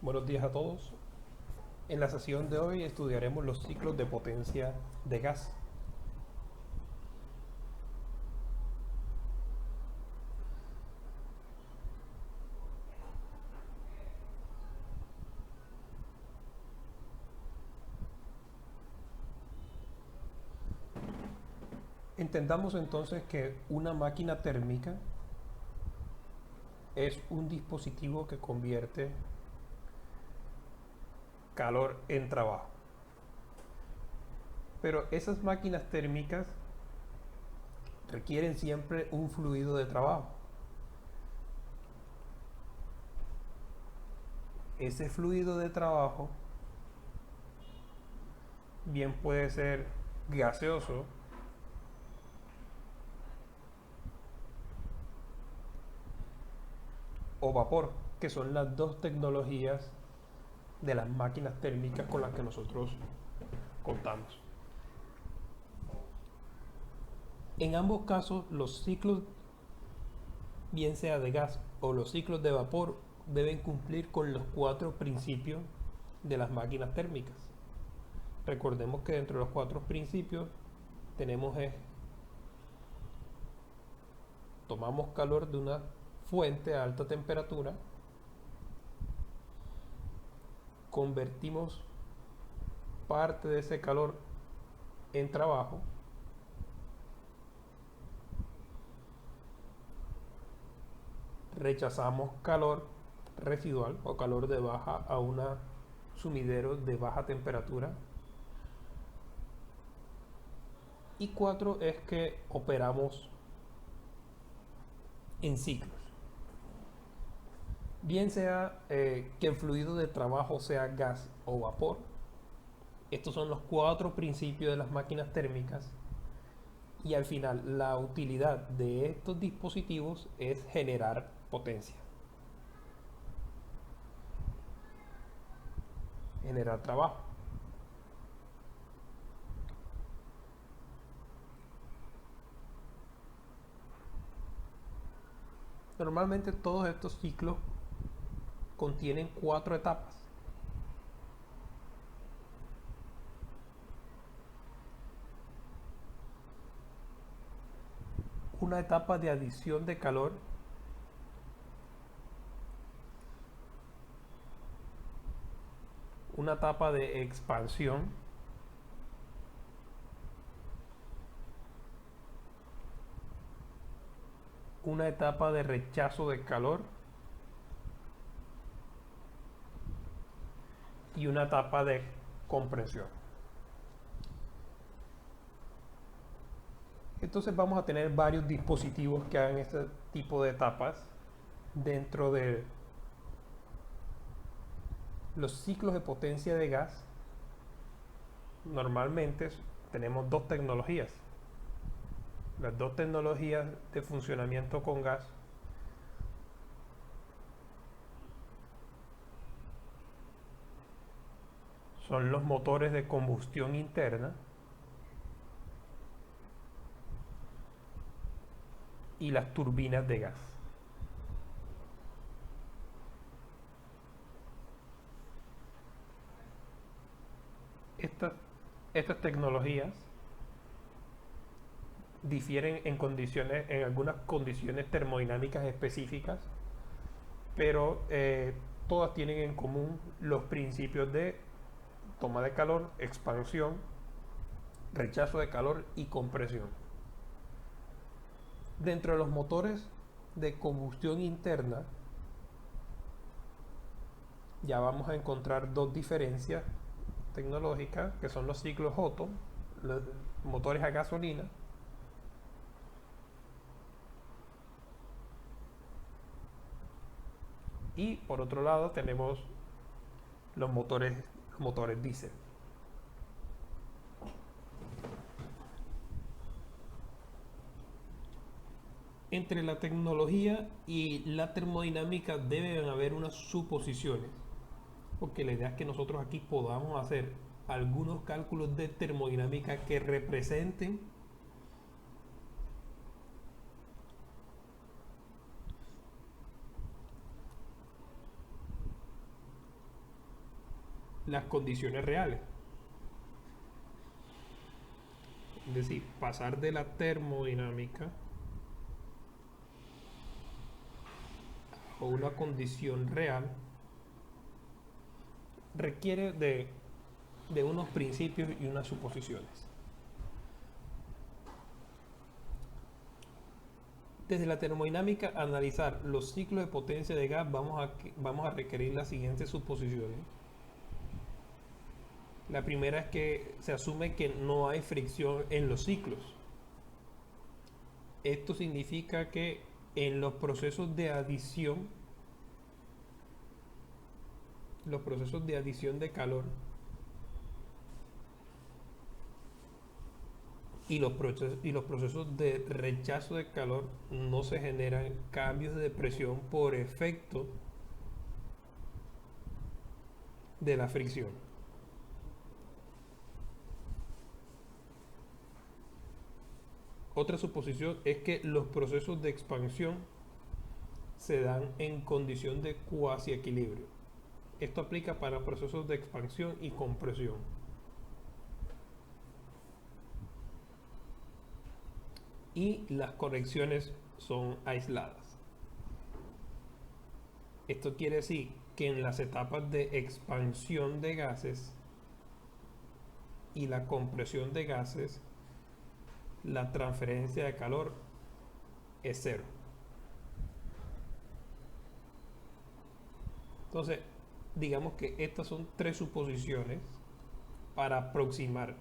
Buenos días a todos. En la sesión de hoy estudiaremos los ciclos de potencia de gas. Entendamos entonces que una máquina térmica es un dispositivo que convierte calor en trabajo. Pero esas máquinas térmicas requieren siempre un fluido de trabajo. Ese fluido de trabajo bien puede ser gaseoso o vapor, que son las dos tecnologías de las máquinas térmicas con las que nosotros contamos. En ambos casos, los ciclos, bien sea de gas o los ciclos de vapor, deben cumplir con los cuatro principios de las máquinas térmicas. Recordemos que dentro de los cuatro principios tenemos tomamos calor de una fuente a alta temperatura, convertimos parte de ese calor en trabajo, rechazamos calor residual o calor de baja a un sumidero de baja temperatura. Y cuatro es que operamos en ciclos. Bien sea que el fluido de trabajo sea gas o vapor. Estos son los cuatro principios de las máquinas térmicas. Y al final, la utilidad de estos dispositivos es generar potencia, generar trabajo. Normalmente todos estos ciclos contienen cuatro etapas. Una etapa de adición de calor, una etapa de expansión, una etapa de rechazo de calor y una etapa de compresión. Entonces vamos a tener varios dispositivos que hagan este tipo de etapas dentro de los ciclos de potencia de gas. Normalmente tenemos dos tecnologías. Las dos tecnologías de funcionamiento con gas son los motores de combustión interna y las turbinas de gas. Estas, estas tecnologías difieren en algunas condiciones termodinámicas específicas, pero todas tienen en común los principios de toma de calor, expansión, rechazo de calor y compresión. Dentro de los motores de combustión interna ya vamos a encontrar dos diferencias tecnológicas, que son los ciclos Otto, los motores a gasolina, y por otro lado tenemos los motores diésel. Entre la tecnología y la termodinámica deben haber unas suposiciones, porque la idea es que nosotros aquí podamos hacer algunos cálculos de termodinámica que representen las condiciones reales. Es decir, pasar de la termodinámica a una condición real requiere de unos principios y unas suposiciones. Desde la termodinámica, analizar los ciclos de potencia de gas, vamos a requerir las siguientes suposiciones. La primera es que se asume que no hay fricción en los ciclos. Esto significa que en los procesos de adición de calor y los procesos de rechazo de calor no se generan cambios de presión por efecto de la fricción. Otra suposición es que los procesos de expansión se dan en condición de cuasi equilibrio. Esto aplica para procesos de expansión y compresión. Y las conexiones son aisladas. Esto quiere decir que en las etapas de expansión de gases y la compresión de gases, la transferencia de calor es cero. Entonces, digamos que estas son tres suposiciones para aproximar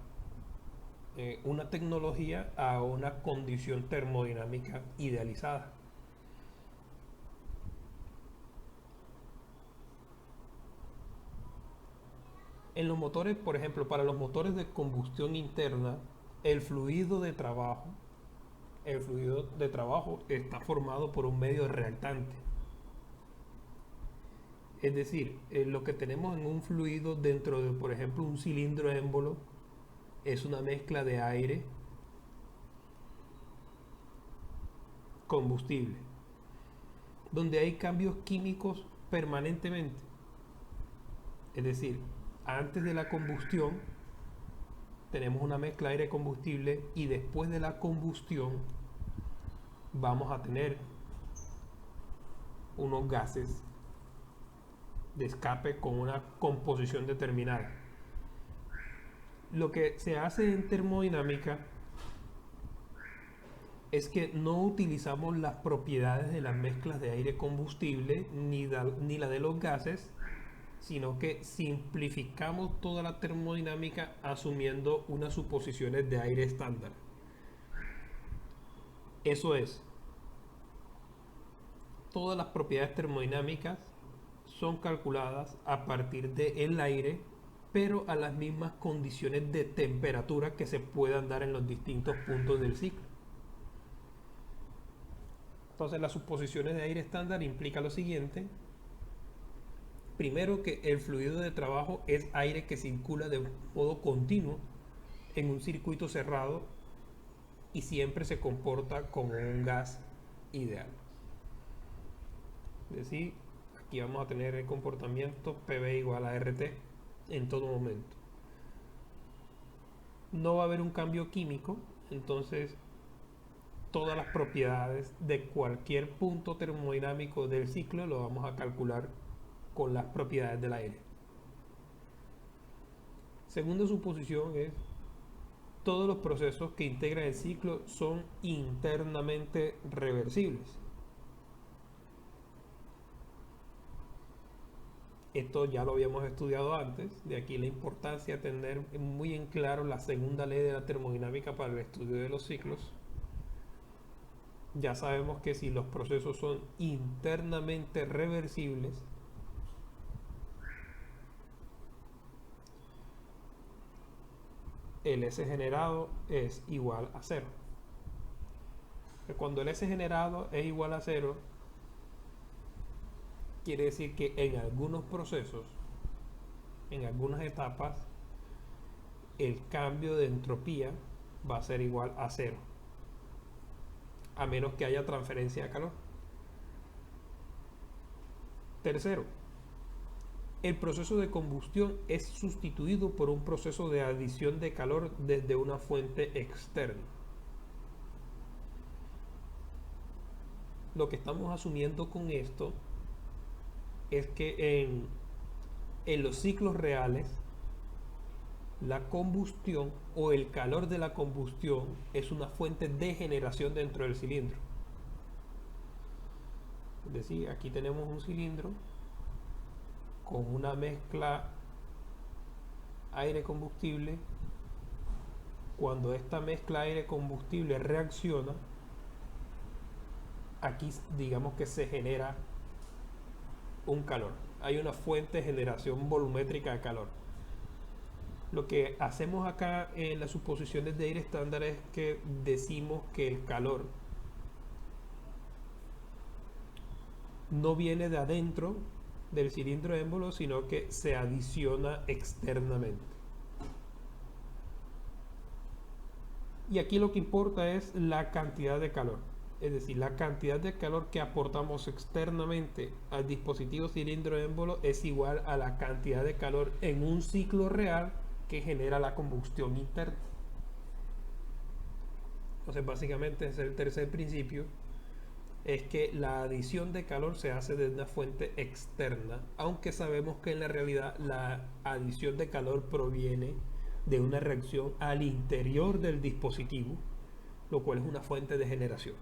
una tecnología a una condición termodinámica idealizada. En los motores, por ejemplo, para los motores de combustión interna, el fluido de trabajo está formado por un medio reactante. Es decir, lo que tenemos en un fluido dentro de, por ejemplo, un cilindro émbolo es una mezcla de aire, combustible, donde hay cambios químicos permanentemente. Es decir, antes de la combustión tenemos una mezcla aire-combustible y después de la combustión vamos a tener unos gases de escape con una composición determinada. Lo que se hace en termodinámica es que no utilizamos las propiedades de las mezclas de aire-combustible ni la de los gases, sino que simplificamos toda la termodinámica asumiendo unas suposiciones de aire estándar. Eso es, todas las propiedades termodinámicas son calculadas a partir del aire, pero a las mismas condiciones de temperatura que se puedan dar en los distintos puntos del ciclo. Entonces, las suposiciones de aire estándar implican lo siguiente. Primero, que el fluido de trabajo es aire que circula de modo continuo en un circuito cerrado y siempre se comporta como un gas ideal. Es decir, aquí vamos a tener el comportamiento PV igual a RT en todo momento. No va a haber un cambio químico, entonces todas las propiedades de cualquier punto termodinámico del ciclo lo vamos a calcular con las propiedades del aire. Segunda suposición es: todos los procesos que integran el ciclo son internamente reversibles. Esto ya lo habíamos estudiado antes, de aquí la importancia de tener muy en claro la segunda ley de la termodinámica para el estudio de los ciclos. Ya sabemos que si los procesos son internamente reversibles, el S generado es igual a cero. Cuando el S generado es igual a cero, quiere decir que en algunos procesos, en algunas etapas, el cambio de entropía va a ser igual a cero, a menos que haya transferencia de calor. Tercero, el proceso de combustión es sustituido por un proceso de adición de calor desde una fuente externa. Lo que estamos asumiendo con esto es que en los ciclos reales la combustión o el calor de la combustión es una fuente de generación dentro del cilindro. Es decir, aquí tenemos un cilindro con una mezcla aire-combustible. Cuando esta mezcla aire-combustible reacciona, aquí digamos que se genera un calor. Hay una fuente de generación volumétrica de calor. Lo que hacemos acá en las suposiciones de aire estándar es que decimos que el calor no viene de adentro del cilindro émbolo, sino que se adiciona externamente. Y aquí lo que importa es la cantidad de calor, es decir, la cantidad de calor que aportamos externamente al dispositivo cilindro émbolo es igual a la cantidad de calor en un ciclo real que genera la combustión interna. Entonces básicamente es el tercer principio, es que la adición de calor se hace desde una fuente externa, aunque sabemos que en la realidad la adición de calor proviene de una reacción al interior del dispositivo, lo cual es una fuente de generación.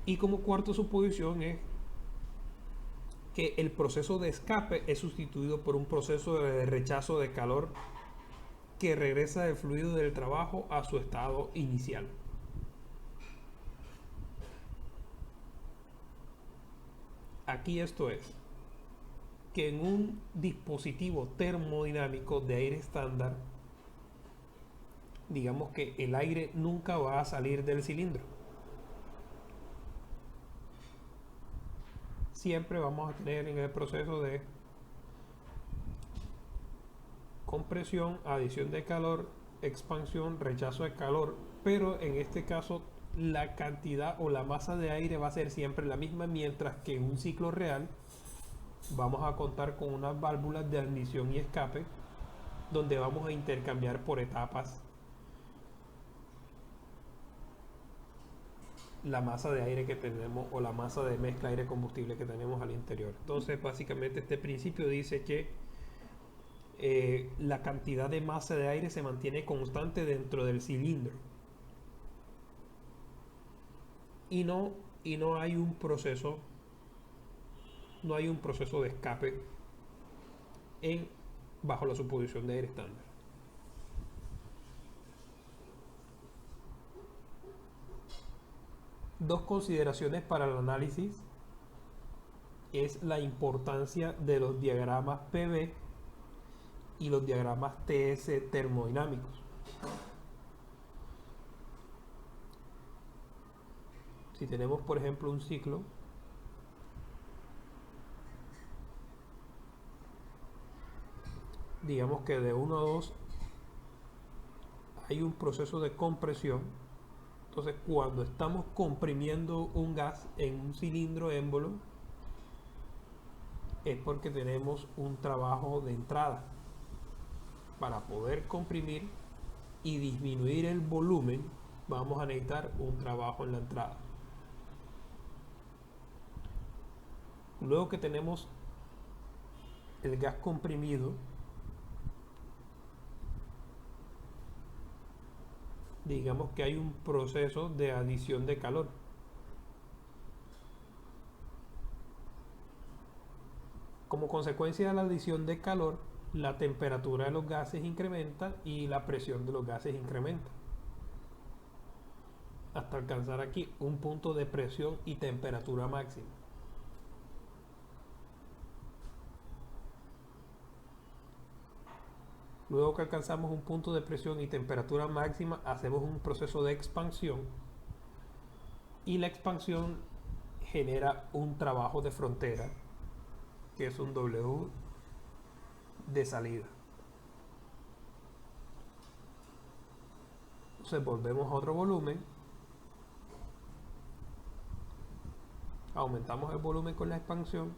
Y como cuarta suposición es que el proceso de escape es sustituido por un proceso de rechazo de calor que regresa el fluido del trabajo a su estado inicial. Aquí esto es que en un dispositivo termodinámico de aire estándar, digamos que el aire nunca va a salir del cilindro. Siempre vamos a tener en el proceso de compresión, adición de calor, expansión, rechazo de calor, pero en este caso la cantidad o la masa de aire va a ser siempre la misma, mientras que en un ciclo real vamos a contar con unas válvulas de admisión y escape donde vamos a intercambiar por etapas la masa de aire que tenemos o la masa de mezcla aire combustible que tenemos al interior. Entonces básicamente este principio dice que la cantidad de masa de aire se mantiene constante dentro del cilindro y no hay un proceso de escape bajo la suposición de aire estándar. Dos consideraciones para el análisis es la importancia de los diagramas PV y los diagramas TS termodinámicos. Si tenemos, por ejemplo, un ciclo, digamos que de 1 a 2 hay un proceso de compresión. Entonces, cuando estamos comprimiendo un gas en un cilindro émbolo, es porque tenemos un trabajo de entrada. Para poder comprimir y disminuir el volumen, vamos a necesitar un trabajo en la entrada. Luego que tenemos el gas comprimido, digamos que hay un proceso de adición de calor. Como consecuencia de la adición de calor, la temperatura de los gases incrementa y la presión de los gases incrementa, hasta alcanzar aquí un punto de presión y temperatura máxima. Luego que alcanzamos un punto de presión y temperatura máxima, hacemos un proceso de expansión y la expansión genera un trabajo de frontera, que es un W de salida. Entonces volvemos a otro volumen, aumentamos el volumen con la expansión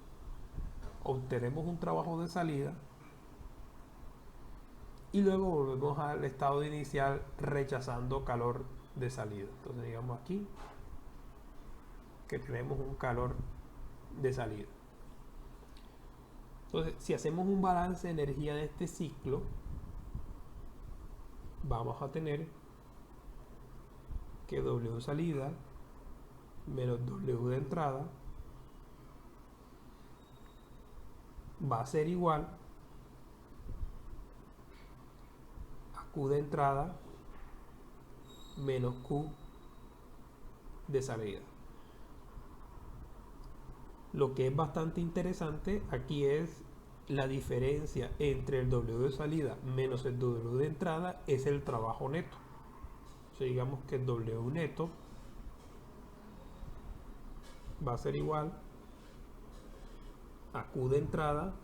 obtenemos un trabajo de salida y luego volvemos al estado inicial rechazando calor de salida. Entonces digamos aquí que tenemos un calor de salida. Entonces, si hacemos un balance de energía de este ciclo, vamos a tener que W salida menos W de entrada va a ser igual a Q de entrada menos Q de salida. Lo que es bastante interesante aquí es la diferencia entre el W de salida menos el W de entrada es el trabajo neto. O sea, digamos que el W neto va a ser igual a Q de entrada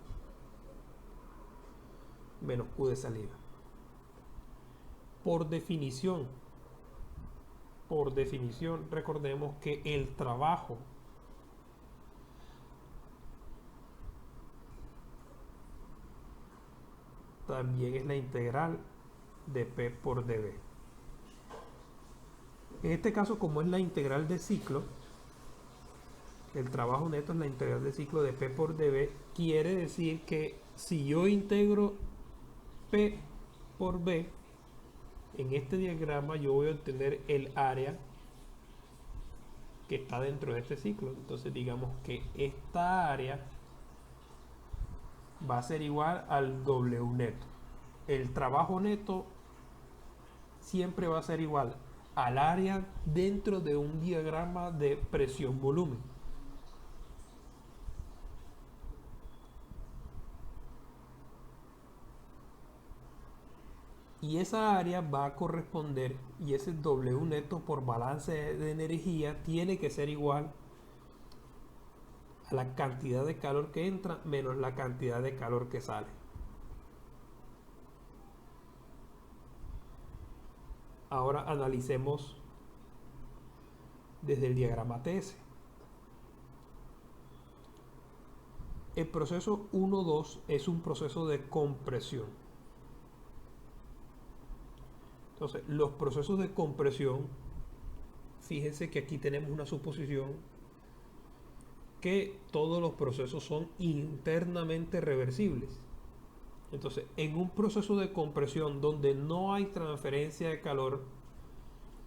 menos Q de salida. Por definición, recordemos que el trabajo también es la integral de P por dV. En este caso, como es la integral de ciclo, el trabajo neto es la integral de ciclo de P por dV, quiere decir que si yo integro P por V, en este diagrama yo voy a obtener el área que está dentro de este ciclo. Entonces digamos que esta área va a ser igual al W neto. El trabajo neto siempre va a ser igual al área dentro de un diagrama de presión-volumen. Y esa área va a corresponder, y ese W neto por balance de energía tiene que ser igual a la cantidad de calor que entra menos la cantidad de calor que sale. Ahora analicemos desde el diagrama TS. El proceso 1-2 es un proceso de compresión. Entonces, los procesos de compresión, fíjense que aquí tenemos una suposición que todos los procesos son internamente reversibles. Entonces, en un proceso de compresión donde no hay transferencia de calor,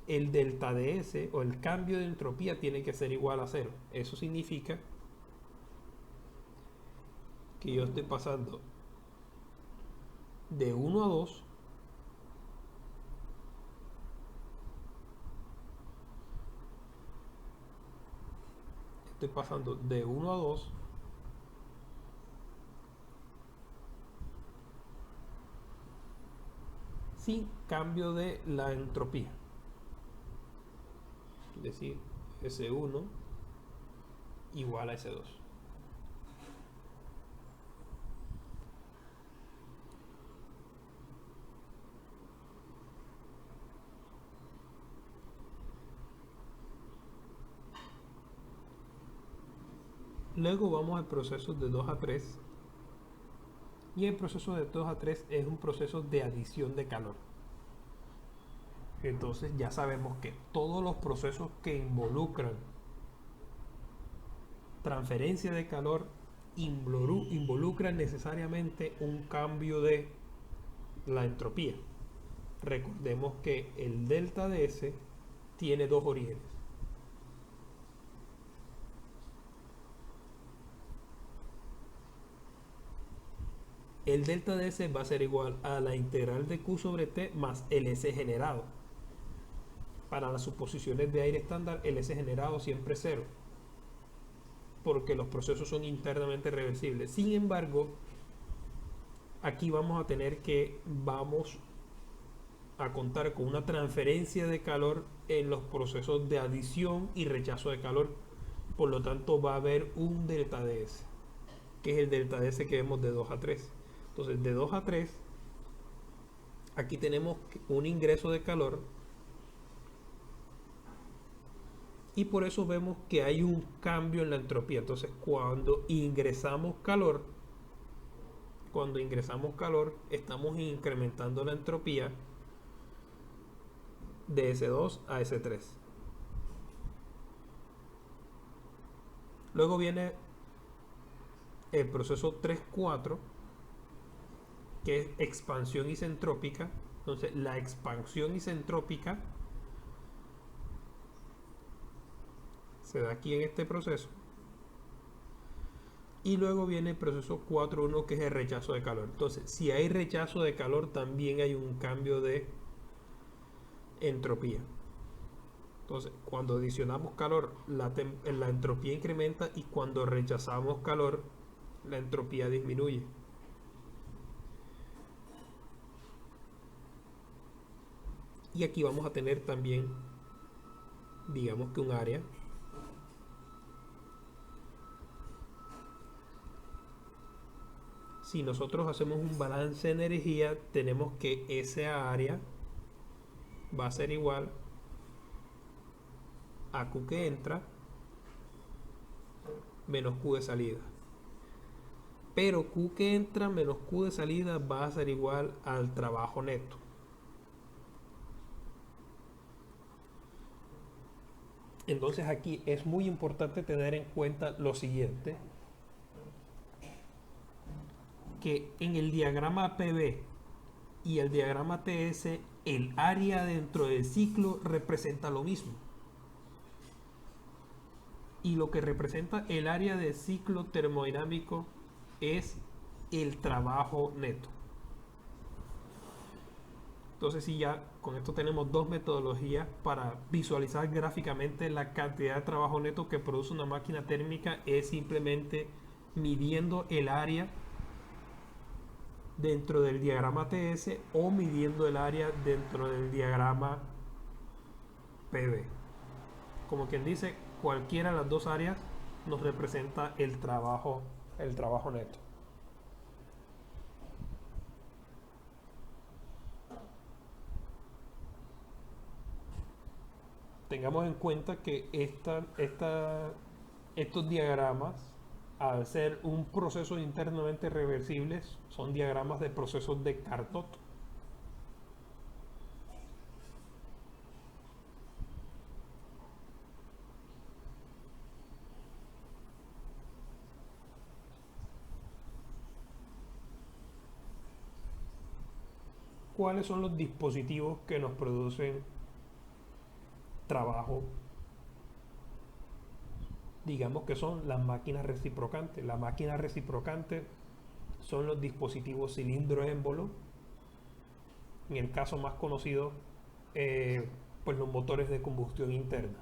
el delta DS o el cambio de entropía tiene que ser igual a 0. Eso significa que yo estoy pasando de 1 a 2 sin cambio de la entropía, es decir, S1 igual a S2. Luego vamos al proceso de 2 a 3. Y el proceso de 2 a 3 es un proceso de adición de calor. Entonces ya sabemos que todos los procesos que involucran transferencia de calor involucran necesariamente un cambio de la entropía. Recordemos que el delta DS tiene dos orígenes. El delta DS va a ser igual a la integral de Q sobre T más el S generado. Para las suposiciones de aire estándar, el S generado siempre es 0, porque los procesos son internamente reversibles. Sin embargo, aquí vamos a tener que vamos a contar con una transferencia de calor en los procesos de adición y rechazo de calor. Por lo tanto, va a haber un delta DS, que es el delta DS que vemos de 2 a 3. Entonces, de 2 a 3, aquí tenemos un ingreso de calor y por eso vemos que hay un cambio en la entropía. Entonces, cuando ingresamos calor, estamos incrementando la entropía de S2 a S3. Luego viene el proceso 3-4, que es expansión isentrópica. Entonces, la expansión isentrópica se da aquí en este proceso. Y luego viene el proceso 4-1, que es el rechazo de calor. Entonces, si hay rechazo de calor, también hay un cambio de entropía. Entonces, cuando adicionamos calor, la entropía incrementa, y cuando rechazamos calor, la entropía disminuye. Y aquí vamos a tener también, digamos que un área. Si nosotros hacemos un balance de energía, tenemos que esa área va a ser igual a Q que entra menos Q de salida. Pero Q que entra menos Q de salida va a ser igual al trabajo neto. Entonces aquí es muy importante tener en cuenta lo siguiente, que en el diagrama PV y el diagrama TS, el área dentro del ciclo representa lo mismo. Y lo que representa el área de ciclo termodinámico es el trabajo neto. Entonces, si ya con esto tenemos dos metodologías para visualizar gráficamente la cantidad de trabajo neto que produce una máquina térmica, es simplemente midiendo el área dentro del diagrama TS o midiendo el área dentro del diagrama PV. Como quien dice, cualquiera de las dos áreas nos representa el trabajo neto. Tengamos en cuenta que estos diagramas, al ser un proceso internamente reversible, son diagramas de procesos de Carnot. ¿Cuáles son los dispositivos que nos producen trabajo? Digamos que son las máquinas reciprocantes. Las máquinas reciprocantes son los dispositivos cilindro-émbolo. En el caso más conocido, pues los motores de combustión interna.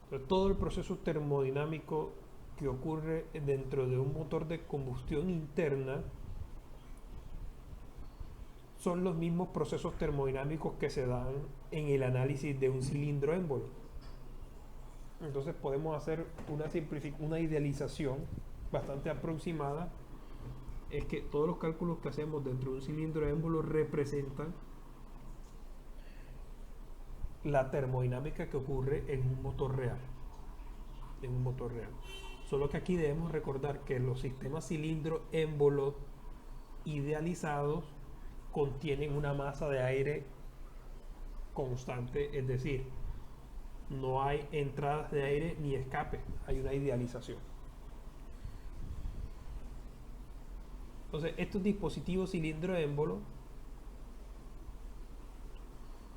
Entonces, todo el proceso termodinámico que ocurre dentro de un motor de combustión interna son los mismos procesos termodinámicos que se dan en el análisis de un cilindro émbolo. Entonces podemos hacer una idealización bastante aproximada, es que todos los cálculos que hacemos dentro de un cilindro émbolo representan la termodinámica que ocurre en un motor real. Solo que aquí debemos recordar que los sistemas cilindro émbolo idealizados contienen una masa de aire constante, es decir, no hay entradas de aire ni escape, hay una idealización. Entonces, estos dispositivos cilindro-émbolo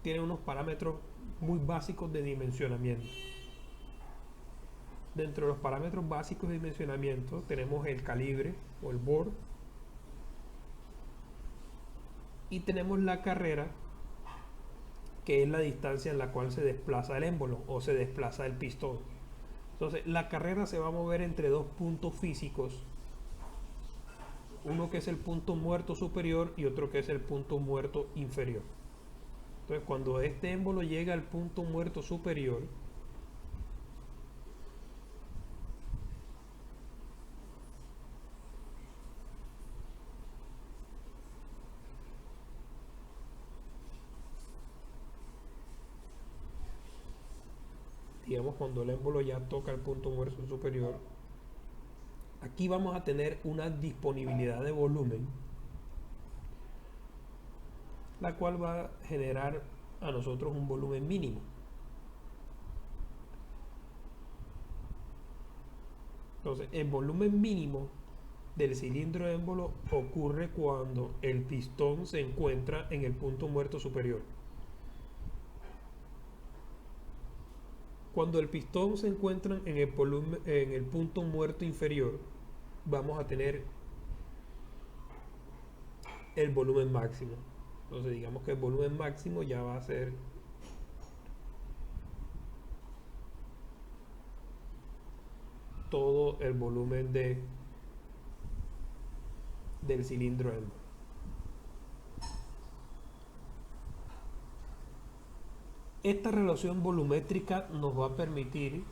tienen unos parámetros muy básicos de dimensionamiento. Dentro de los parámetros básicos de dimensionamiento tenemos el calibre o el bore, y tenemos la carrera, que es la distancia en la cual se desplaza el émbolo o se desplaza el pistón. Entonces, la carrera se va a mover entre dos puntos físicos, uno que es el punto muerto superior y otro que es el punto muerto inferior. Entonces, cuando este émbolo llega al punto muerto superior, digamos cuando el émbolo ya toca el punto muerto superior, aquí vamos a tener una disponibilidad de volumen, la cual va a generar a nosotros un volumen mínimo. Entonces, el volumen mínimo del cilindro émbolo ocurre cuando el pistón se encuentra en el punto muerto superior. Cuando el pistón se encuentra en el punto muerto inferior, vamos a tener el volumen máximo. Entonces digamos que el volumen máximo ya va a ser todo el volumen del cilindro émbolo. Esta relación volumétrica nos va a permitir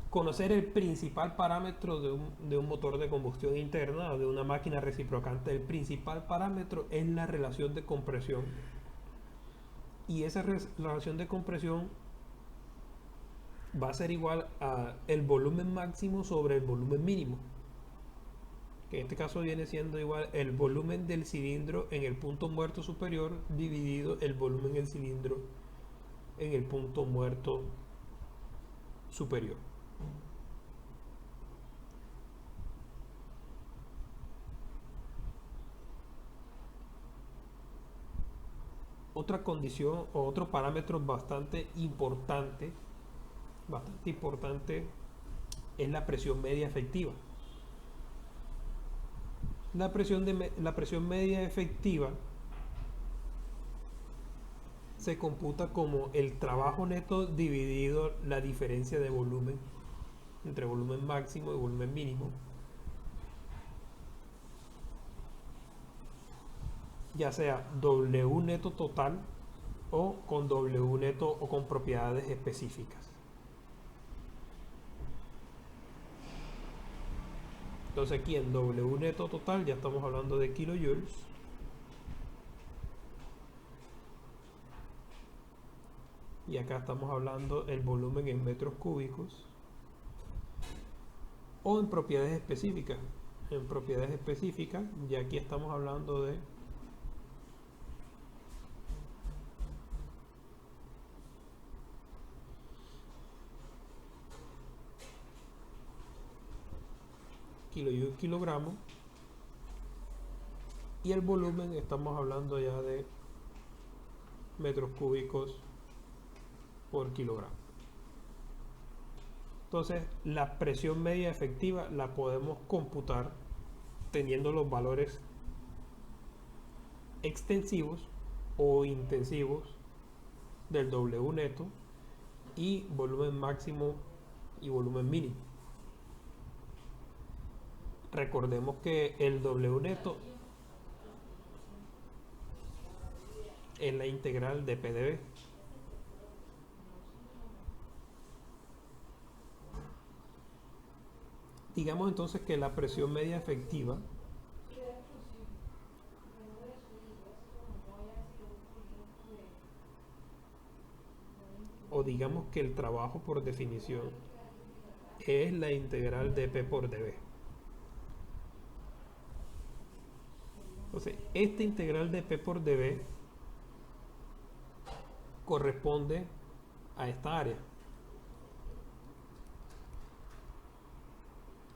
conocer el principal parámetro de un motor de combustión interna o de una máquina reciprocante. El principal parámetro es la relación de compresión, y esa relación de compresión va a ser igual a el volumen máximo sobre el volumen mínimo, que en este caso viene siendo igual el volumen del cilindro en el punto muerto superior dividido el volumen del cilindro en el punto muerto superior. Otra condición o otro parámetro bastante importante es la presión media efectiva. La presión media efectiva se computa como el trabajo neto dividido la diferencia de volumen entre volumen máximo y volumen mínimo, ya sea W neto total o con W neto o con propiedades específicas. Entonces aquí en W neto total ya estamos hablando de kilojoules, y acá estamos hablando el volumen en metros cúbicos, o en propiedades específicas. En propiedades específicas ya aquí estamos hablando de kilojoule kilogramo, y el volumen estamos hablando ya de metros cúbicos por kilogramo. Entonces la presión media efectiva la podemos computar teniendo los valores extensivos o intensivos del W neto y volumen máximo y volumen mínimo. Recordemos que el W neto es la integral de PdV. Digamos entonces que la presión media efectiva o digamos que el trabajo por definición es la integral de P por dV. Entonces, esta integral de P por dV corresponde a esta área.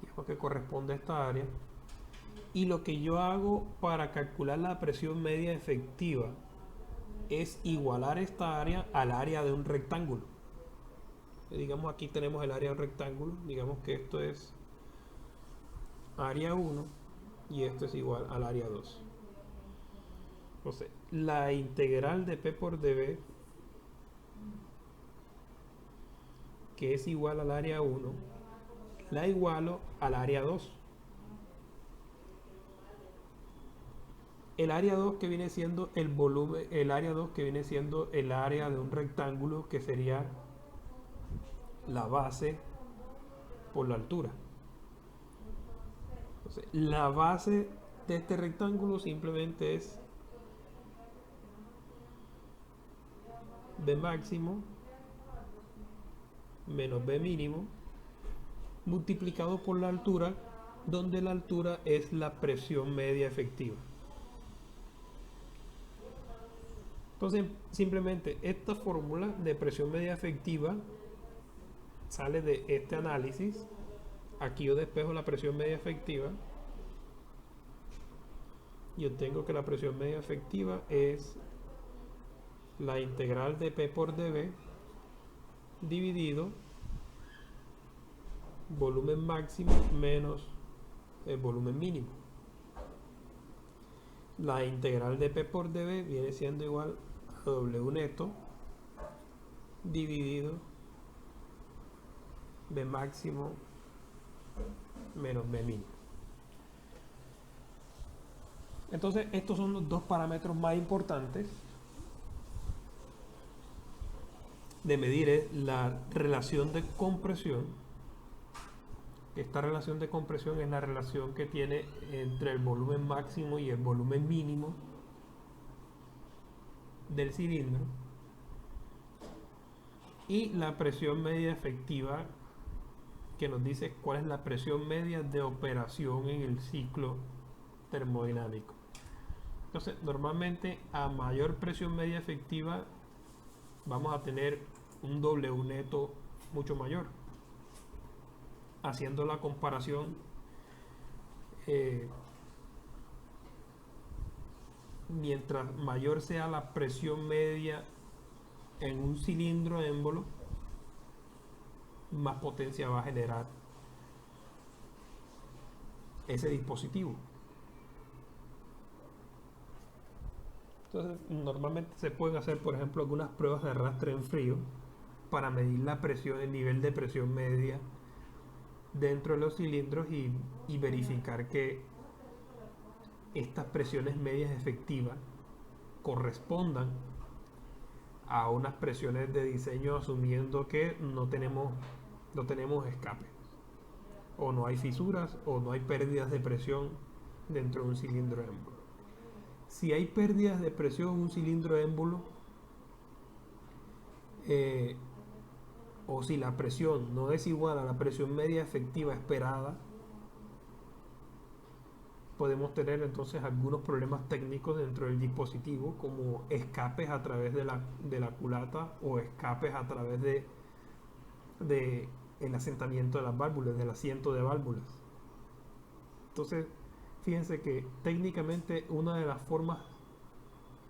Digamos que corresponde a esta área. Y lo que yo hago para calcular la presión media efectiva es igualar esta área al área de un rectángulo. Digamos aquí tenemos el área de un rectángulo. Digamos que esto es área 1 y esto es igual al área 2. Entonces, la integral de P por dV, que es igual al área 1, la igualo al área 2. El área 2 que viene siendo el volumen, el área 2 que viene siendo el área de un rectángulo, que sería la base por la altura. Entonces, la base de este rectángulo simplemente es B máximo menos B mínimo multiplicado por la altura, donde la altura es la presión media efectiva. Entonces, simplemente esta fórmula de presión media efectiva sale de este análisis. Aquí yo despejo la presión media efectiva y obtengo que la presión media efectiva es la integral de P por dB dividido volumen máximo menos el volumen mínimo. La integral de P por dB viene siendo igual a W neto dividido B máximo menos B mínimo. Entonces estos son los dos parámetros más importantes de medir, es la relación de compresión. Esta relación de compresión es la relación que tiene entre el volumen máximo y el volumen mínimo del cilindro, y la presión media efectiva, que nos dice cuál es la presión media de operación en el ciclo termodinámico. Entonces, normalmente a mayor presión media efectiva vamos a tener un W neto mucho mayor. Haciendo la comparación, mientras mayor sea la presión media en un cilindro émbolo, más potencia va a generar ese dispositivo. Entonces, normalmente se pueden hacer, por ejemplo, algunas pruebas de arrastre en frío para medir la presión, el nivel de presión media dentro de los cilindros y verificar que estas presiones medias efectivas correspondan a unas presiones de diseño, asumiendo que no tenemos escape, o no hay fisuras, o no hay pérdidas de presión dentro de un cilindro émbolo. Si hay pérdidas de presión en un cilindro émbolo, o si la presión no es igual a la presión media efectiva esperada, podemos tener entonces algunos problemas técnicos dentro del dispositivo, como escapes a través de la culata, o escapes a través de el asentamiento de las válvulas, del asiento de válvulas. Entonces, fíjense que técnicamente una de las formas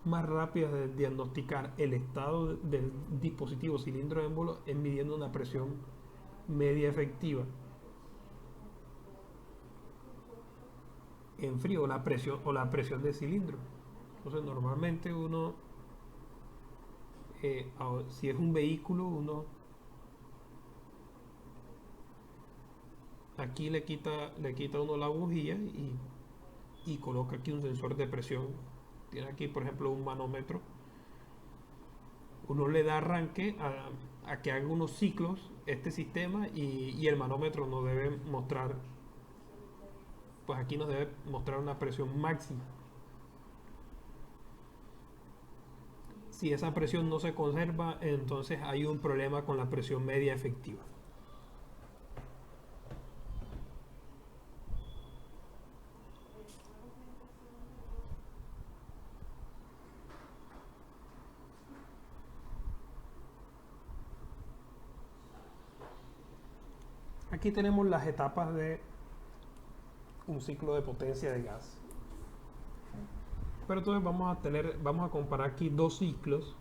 más rápidas de diagnosticar el estado del dispositivo cilindro émbolo es midiendo una presión media efectiva en frío, la presión del cilindro. Entonces, normalmente uno, si es un vehículo, uno aquí le quita uno la bujía y coloca aquí un sensor de presión. Tiene aquí, por ejemplo, un manómetro. Uno le da arranque a que haga unos ciclos este sistema, y el manómetro nos debe mostrar, pues aquí nos debe mostrar una presión máxima. Si esa presión no se conserva, entonces hay un problema con la presión media efectiva. Aquí tenemos las etapas de un ciclo de potencia de gas. Pero entonces vamos a comparar aquí dos ciclos.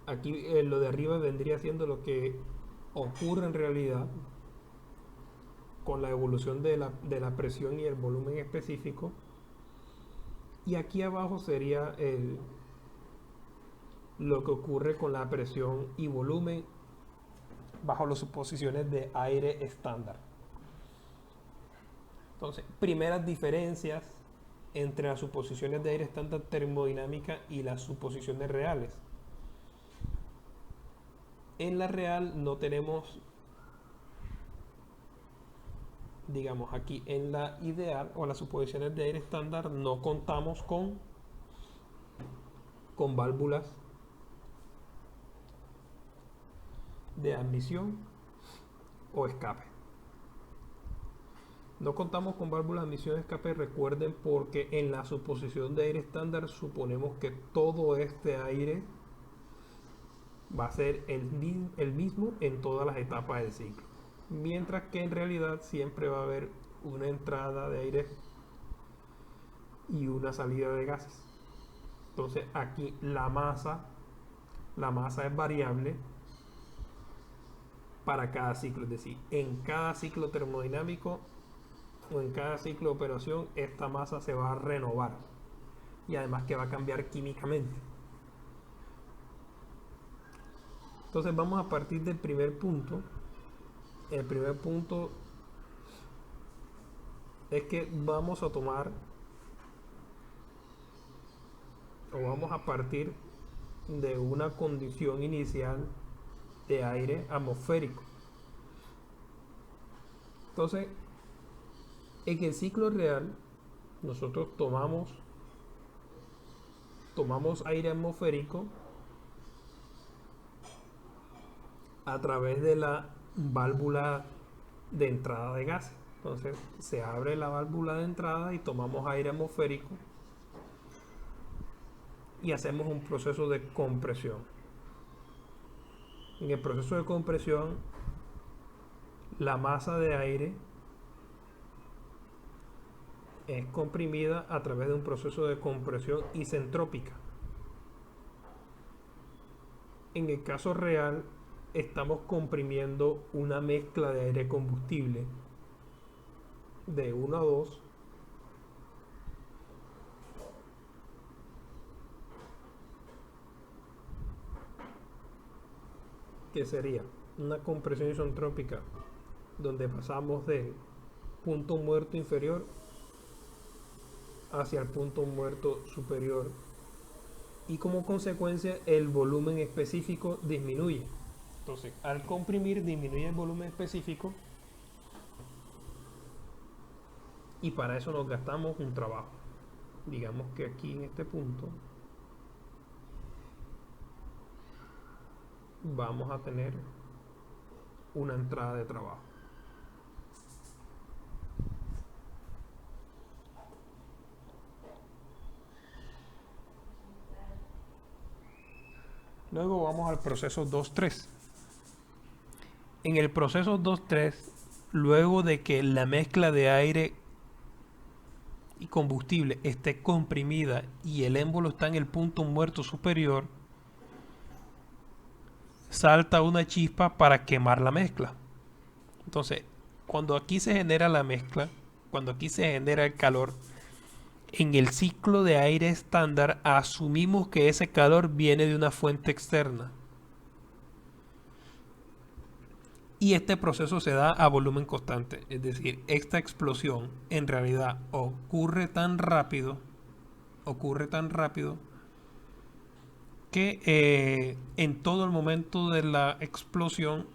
Aquí lo de arriba vendría siendo lo que ocurre en realidad con la evolución de la presión y el volumen específico. Y aquí abajo sería lo que ocurre con la presión y volumen bajo las suposiciones de aire estándar. Entonces, primeras diferencias entre las suposiciones de aire estándar termodinámica y las suposiciones reales. En la real no tenemos, digamos aquí en la ideal o las suposiciones de aire estándar, no contamos con con válvulas de admisión o escape. No contamos con válvulas de admisión y escape, recuerden, porque en la suposición de aire estándar suponemos que todo este aire va a ser el mismo en todas las etapas del ciclo, mientras que en realidad siempre va a haber una entrada de aire y una salida de gases. Entonces aquí la masa es variable para cada ciclo, es decir, en cada ciclo termodinámico o en cada ciclo de operación esta masa se va a renovar y además que va a cambiar químicamente. Entonces vamos a partir del primer punto. El primer punto es que vamos a tomar o vamos a partir de una condición inicial de aire atmosférico. Entonces, en el ciclo real, nosotros tomamos aire atmosférico a través de la válvula de entrada de gases. Entonces, se abre la válvula de entrada y tomamos aire atmosférico y hacemos un proceso de compresión. En el proceso de compresión, la masa de aire es comprimida a través de un proceso de compresión isentrópica. En el caso real, estamos comprimiendo una mezcla de aire combustible de 1 a 2 que sería una compresión isentrópica donde pasamos del punto muerto inferior hacia el punto muerto superior y como consecuencia el volumen específico disminuye. Entonces, al comprimir disminuye el volumen específico y para eso nos gastamos un trabajo. Digamos que aquí en este punto vamos a tener una entrada de trabajo. Luego vamos al proceso 2-3. En el proceso 2-3, luego de que la mezcla de aire y combustible esté comprimida y el émbolo está en el punto muerto superior, salta una chispa para quemar la mezcla. Entonces, cuando aquí se genera la mezcla, cuando aquí se genera el calor, en el ciclo de aire estándar asumimos que ese calor viene de una fuente externa. Y este proceso se da a volumen constante, es decir, esta explosión en realidad ocurre tan rápido que en todo el momento de la explosión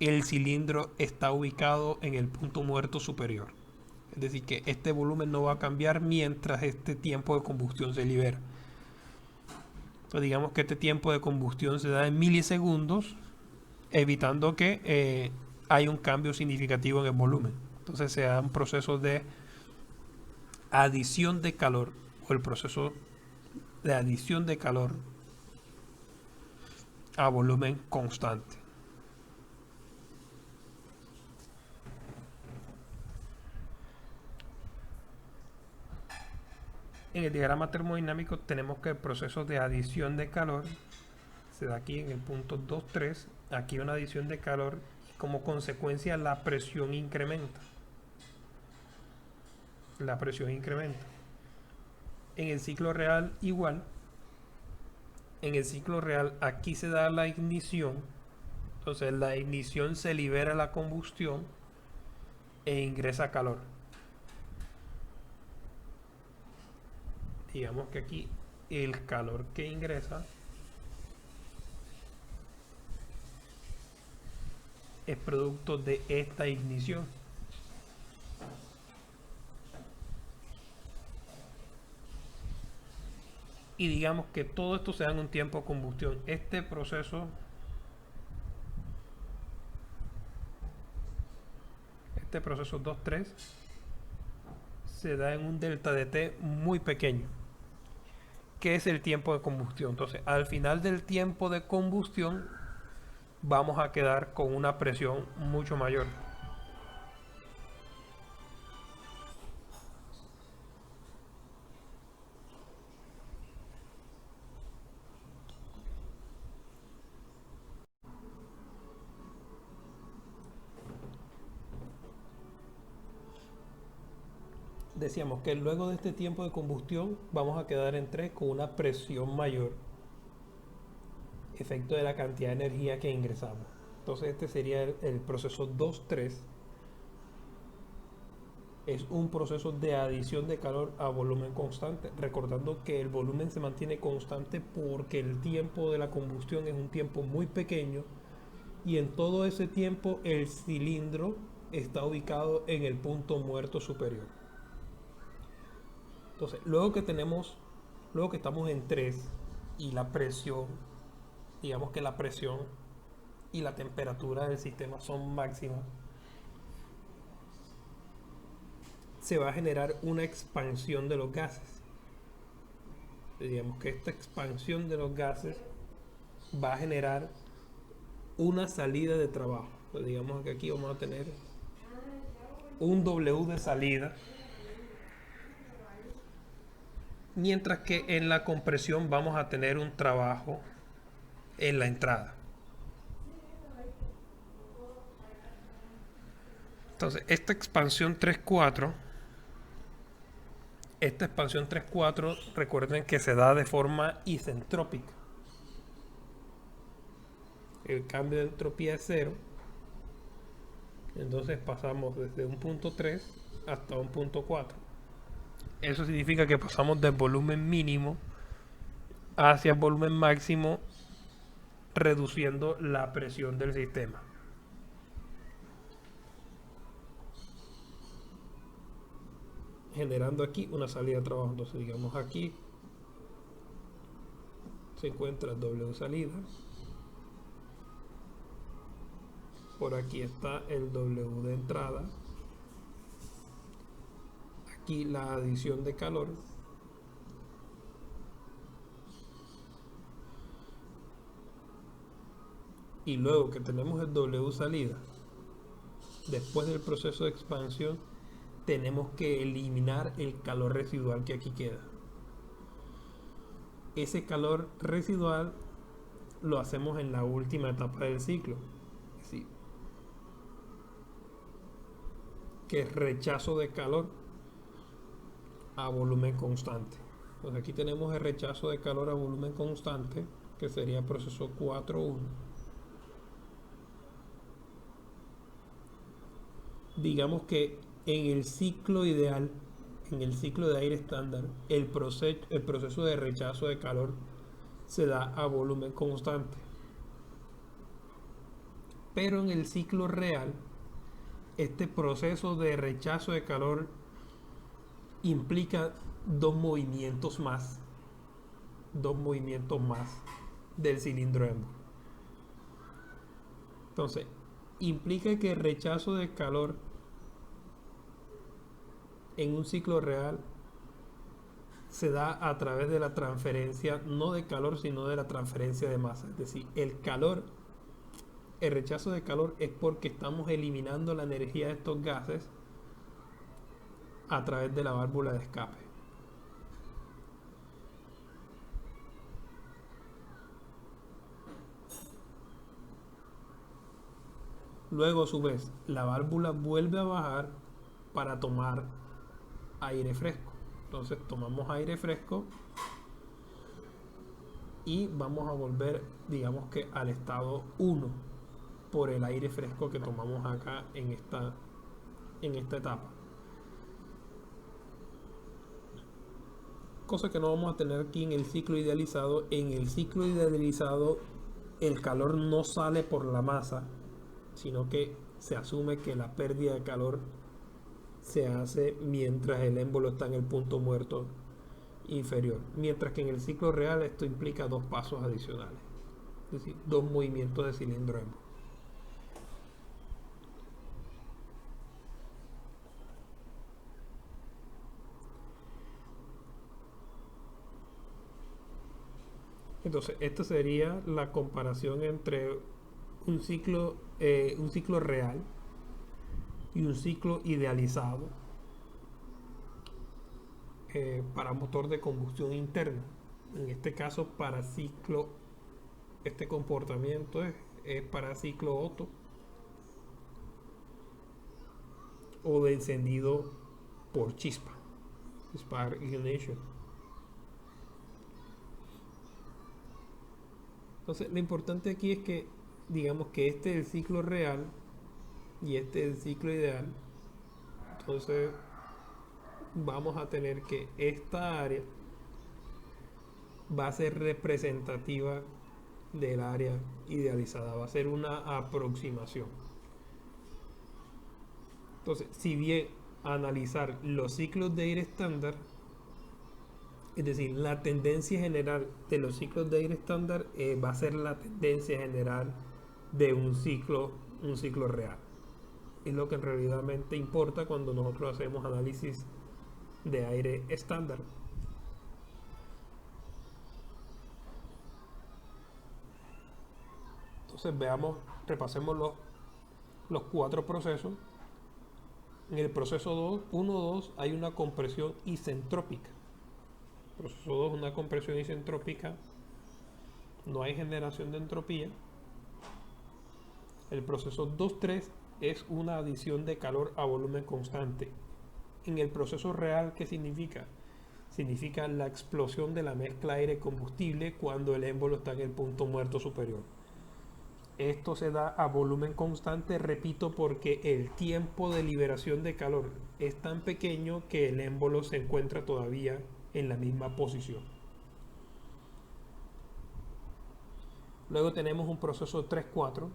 el cilindro está ubicado en el punto muerto superior. Es decir, que este volumen no va a cambiar mientras este tiempo de combustión se libera. Entonces digamos que este tiempo de combustión se da en milisegundos, evitando que hay un cambio significativo en el volumen. Entonces se da un proceso de adición de calor o el proceso de adición de calor a volumen constante. En el diagrama termodinámico tenemos que el proceso de adición de calor se da aquí en el punto 2-3. Aquí una adición de calor y como consecuencia la presión incrementa. La presión incrementa. En el ciclo real igual. En el ciclo real aquí se da la ignición. Entonces la ignición se libera la combustión e ingresa calor. Digamos que aquí el calor que ingresa es producto de esta ignición. y digamos que todo esto se da en un tiempo de combustión. Este proceso 2-3 se da en un delta de T muy pequeño, que es el tiempo de combustión. Entonces, al final del tiempo de combustión, vamos a quedar con una presión mucho mayor. Decíamos que luego de este tiempo de combustión vamos a quedar en 3 con una presión mayor, efecto de la cantidad de energía que ingresamos. Entonces este sería el proceso 2-3. Es un proceso de adición de calor a volumen constante, recordando que el volumen se mantiene constante porque el tiempo de la combustión es un tiempo muy pequeño y en todo ese tiempo el cilindro está ubicado en el punto muerto superior. Entonces, luego que estamos en 3 y la presión, digamos que la presión y la temperatura del sistema son máximas, se va a generar una expansión de los gases. Digamos que esta expansión de los gases va a generar una salida de trabajo. Pues digamos que aquí vamos a tener un W de salida, mientras que en la compresión vamos a tener un trabajo en la entrada. Entonces, esta expansión 3-4, recuerden que se da de forma isentrópica. El cambio de entropía es 0. Entonces pasamos desde un punto 3 hasta un punto 4. Eso significa que pasamos del volumen mínimo hacia el volumen máximo, reduciendo la presión del sistema. Generando aquí una salida de trabajo. Entonces digamos aquí se encuentra el W salida. Por aquí está el W de entrada. Aquí la adición de calor. Y luego que tenemos el W salida, después del proceso de expansión, tenemos que eliminar el calor residual que aquí queda. Ese calor residual lo hacemos en la última etapa del ciclo, ¿sí? Que es rechazo de calor a volumen constante. Entonces aquí tenemos el rechazo de calor a volumen constante, que sería proceso 4.1. Digamos que en el ciclo ideal, en el ciclo de aire estándar, el proceso de rechazo de calor se da a volumen constante. Pero en el ciclo real, este proceso de rechazo de calor implica dos movimientos más del cilindro Embo. Entonces, implica que el rechazo de calor en un ciclo real se da a través de la transferencia, no de calor, sino de la transferencia de masa. Es decir, el rechazo de calor es porque estamos eliminando la energía de estos gases a través de la válvula de escape. Luego, a su vez, la válvula vuelve a bajar para tomar aire fresco. Entonces tomamos aire fresco y vamos a volver, digamos que al estado 1 por el aire fresco que tomamos acá en esta etapa. Cosa que no vamos a tener aquí en el ciclo idealizado. En el ciclo idealizado el calor no sale por la masa, sino que se asume que la pérdida de calor se hace mientras el émbolo está en el punto muerto inferior, mientras que en el ciclo real esto implica dos pasos adicionales, es decir, dos movimientos de cilindro hembro. Entonces, esta sería la comparación entre un ciclo real y un ciclo idealizado para motor de combustión interna. En este caso, para ciclo, este comportamiento es para ciclo Otto o de encendido por chispa, spark ignition. Entonces, lo importante aquí es que, digamos que este es el ciclo real y este es el ciclo ideal. Entonces, vamos a tener que esta área va a ser representativa del área idealizada, va a ser una aproximación. Entonces, si bien analizar los ciclos de aire estándar, es decir, la tendencia general de los ciclos de aire estándar va a ser la tendencia general de un ciclo real. Es lo que en realidad importa cuando nosotros hacemos análisis de aire estándar. Entonces repasemos los cuatro procesos. En el proceso 1-2 hay una compresión isentrópica. Proceso 2 una compresión isentrópica, no hay generación de entropía. El proceso 2-3 es una adición de calor a volumen constante. En el proceso real, ¿qué significa? Significa la explosión de la mezcla aire-combustible cuando el émbolo está en el punto muerto superior. Esto se da a volumen constante, repito, porque el tiempo de liberación de calor es tan pequeño que el émbolo se encuentra todavía en la misma posición. Luego tenemos un proceso 3-4,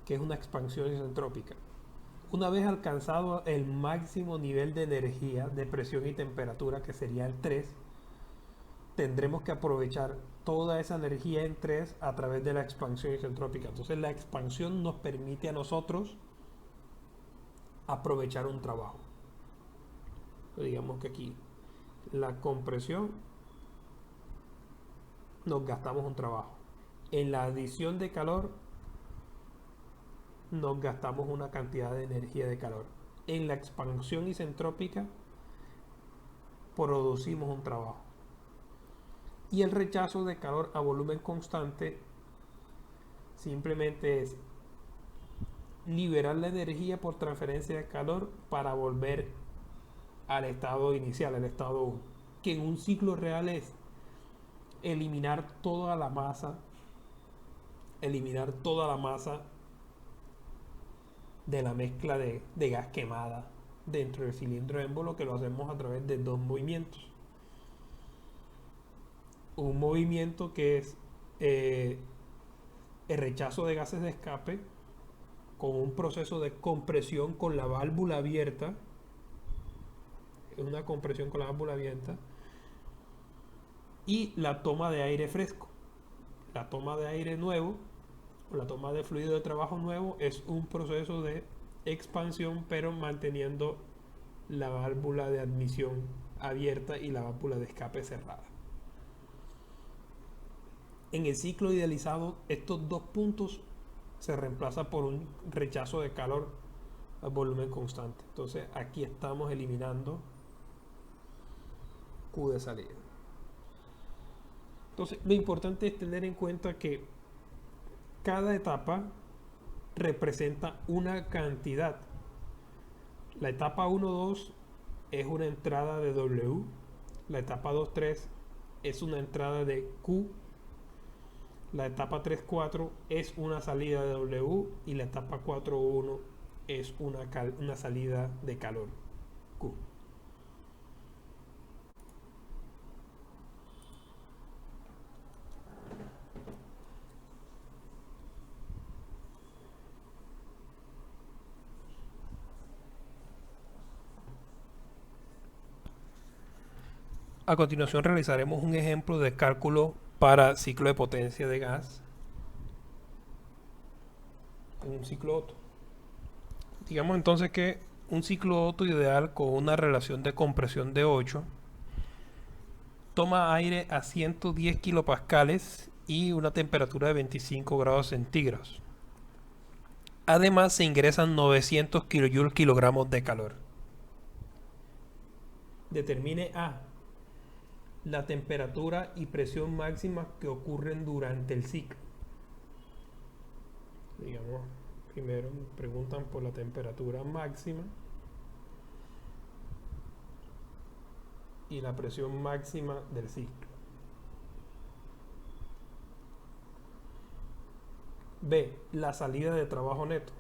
que es una expansión isentrópica. Una vez alcanzado el máximo nivel de energía, de presión y temperatura, que sería el 3, tendremos que aprovechar toda esa energía en 3 a través de la expansión isentrópica. Entonces la expansión nos permite a nosotros aprovechar un trabajo. Digamos que aquí la compresión nos gastamos un trabajo. En la adición de calor nos gastamos una cantidad de energía de calor. En la expansión isentrópica producimos un trabajo. Y el rechazo de calor a volumen constante simplemente es liberar la energía por transferencia de calor para volver al estado inicial, al estado 1, que en un ciclo real es eliminar toda la masa de la mezcla de gas quemada dentro del cilindro émbolo, que lo hacemos a través de dos movimientos. Un movimiento que es el rechazo de gases de escape con un proceso de compresión con la válvula abierta, una compresión con la válvula abierta, y la toma de aire fresco. La toma de aire nuevo, o la toma de fluido de trabajo nuevo, es un proceso de expansión, pero manteniendo la válvula de admisión abierta y la válvula de escape cerrada. En el ciclo idealizado, estos dos puntos se reemplazan por un rechazo de calor a volumen constante. Entonces aquí estamos eliminando Q de salida. Entonces lo importante es tener en cuenta que cada etapa representa una cantidad. La etapa 1-2 es una entrada de W, la etapa 2-3 es una entrada de Q, la etapa 3-4 es una salida de W y la etapa 4-1 es una salida de calor, Q. A continuación realizaremos un ejemplo de cálculo para ciclo de potencia de gas en un ciclo Otto. Digamos entonces que un ciclo Otto ideal con una relación de compresión de 8 toma aire a 110 kilopascales y una temperatura de 25 grados centígrados. Además se ingresan 900 kilojoules kilogramos de calor. Determine A. La temperatura y presión máxima que ocurren durante el ciclo. Digamos, primero me preguntan por la temperatura máxima y la presión máxima del ciclo. B. La salida de trabajo neto.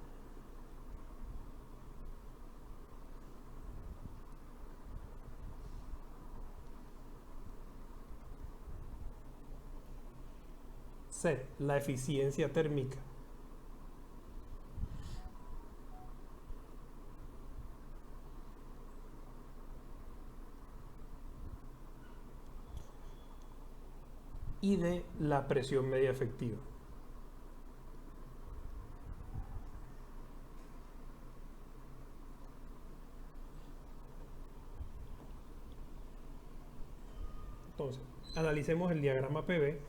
C. La eficiencia térmica. Y D. La presión media efectiva. Entonces, analicemos el diagrama PV.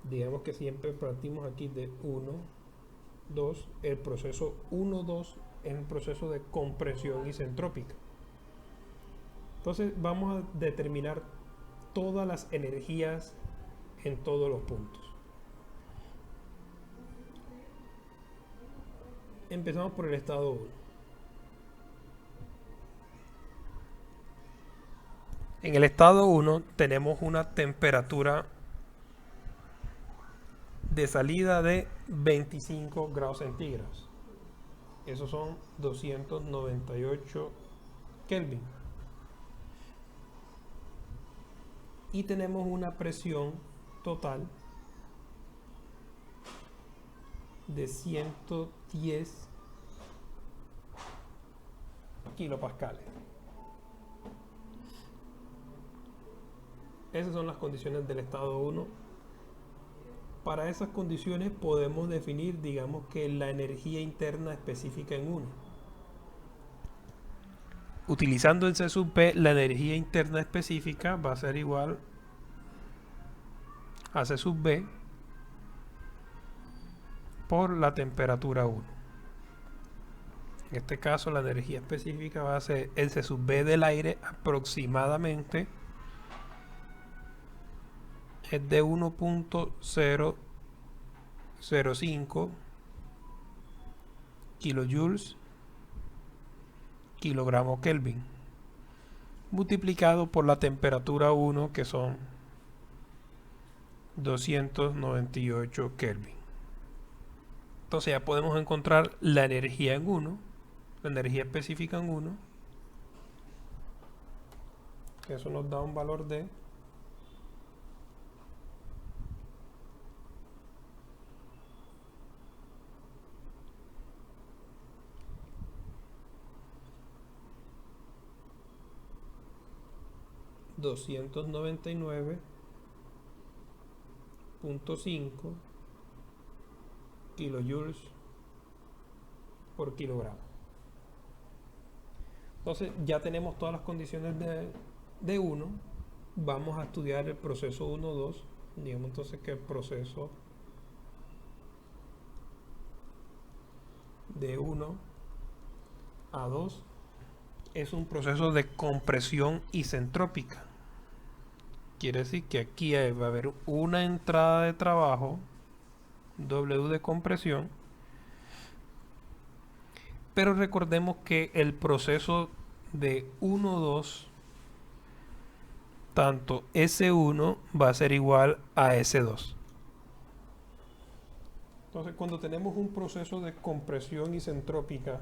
Digamos que siempre partimos aquí de 1, 2. El proceso 1, 2 es un proceso de compresión isentrópica. Entonces vamos a determinar todas las energías en todos los puntos. Empezamos por el estado 1. En el estado 1 tenemos una temperatura de salida de 25 grados centígrados. Esos son 298 Kelvin. Y tenemos una presión total de 110 kilopascales. Esas son las condiciones del estado 1. Para esas condiciones podemos definir, digamos, que la energía interna específica en 1. Utilizando el C sub P, la energía interna específica va a ser igual a C sub B por la temperatura 1. En este caso la energía específica va a ser el C sub B del aire, aproximadamente es de 1.005 kilojoules kilogramo Kelvin, multiplicado por la temperatura 1, que son 298 Kelvin. Entonces ya podemos encontrar la energía en 1, la energía específica en 1, que eso nos da un valor de 299.5 kilojoules por kilogramo. Entonces ya tenemos todas las condiciones de 1. Vamos a estudiar el proceso 1-2. Digamos entonces que el proceso de 1 a 2 es un proceso de compresión isentrópica. Quiere decir que aquí va a haber una entrada de trabajo, W de compresión, pero recordemos que el proceso de 1-2, tanto S1 va a ser igual a S2. Entonces, cuando tenemos un proceso de compresión isentrópica,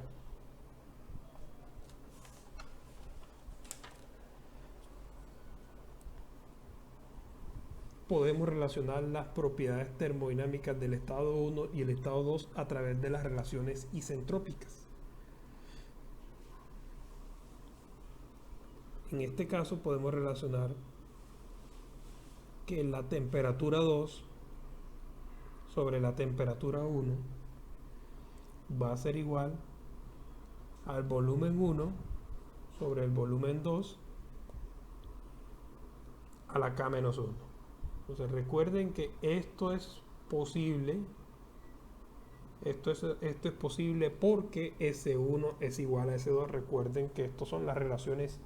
podemos relacionar las propiedades termodinámicas del estado 1 y el estado 2 a través de las relaciones isentrópicas. En este caso podemos relacionar que la temperatura 2 sobre la temperatura 1 va a ser igual al volumen 1 sobre el volumen 2 a la K menos 1. Entonces recuerden que esto es posible. Esto es posible porque S1 es igual a S2. Recuerden que estas son las relaciones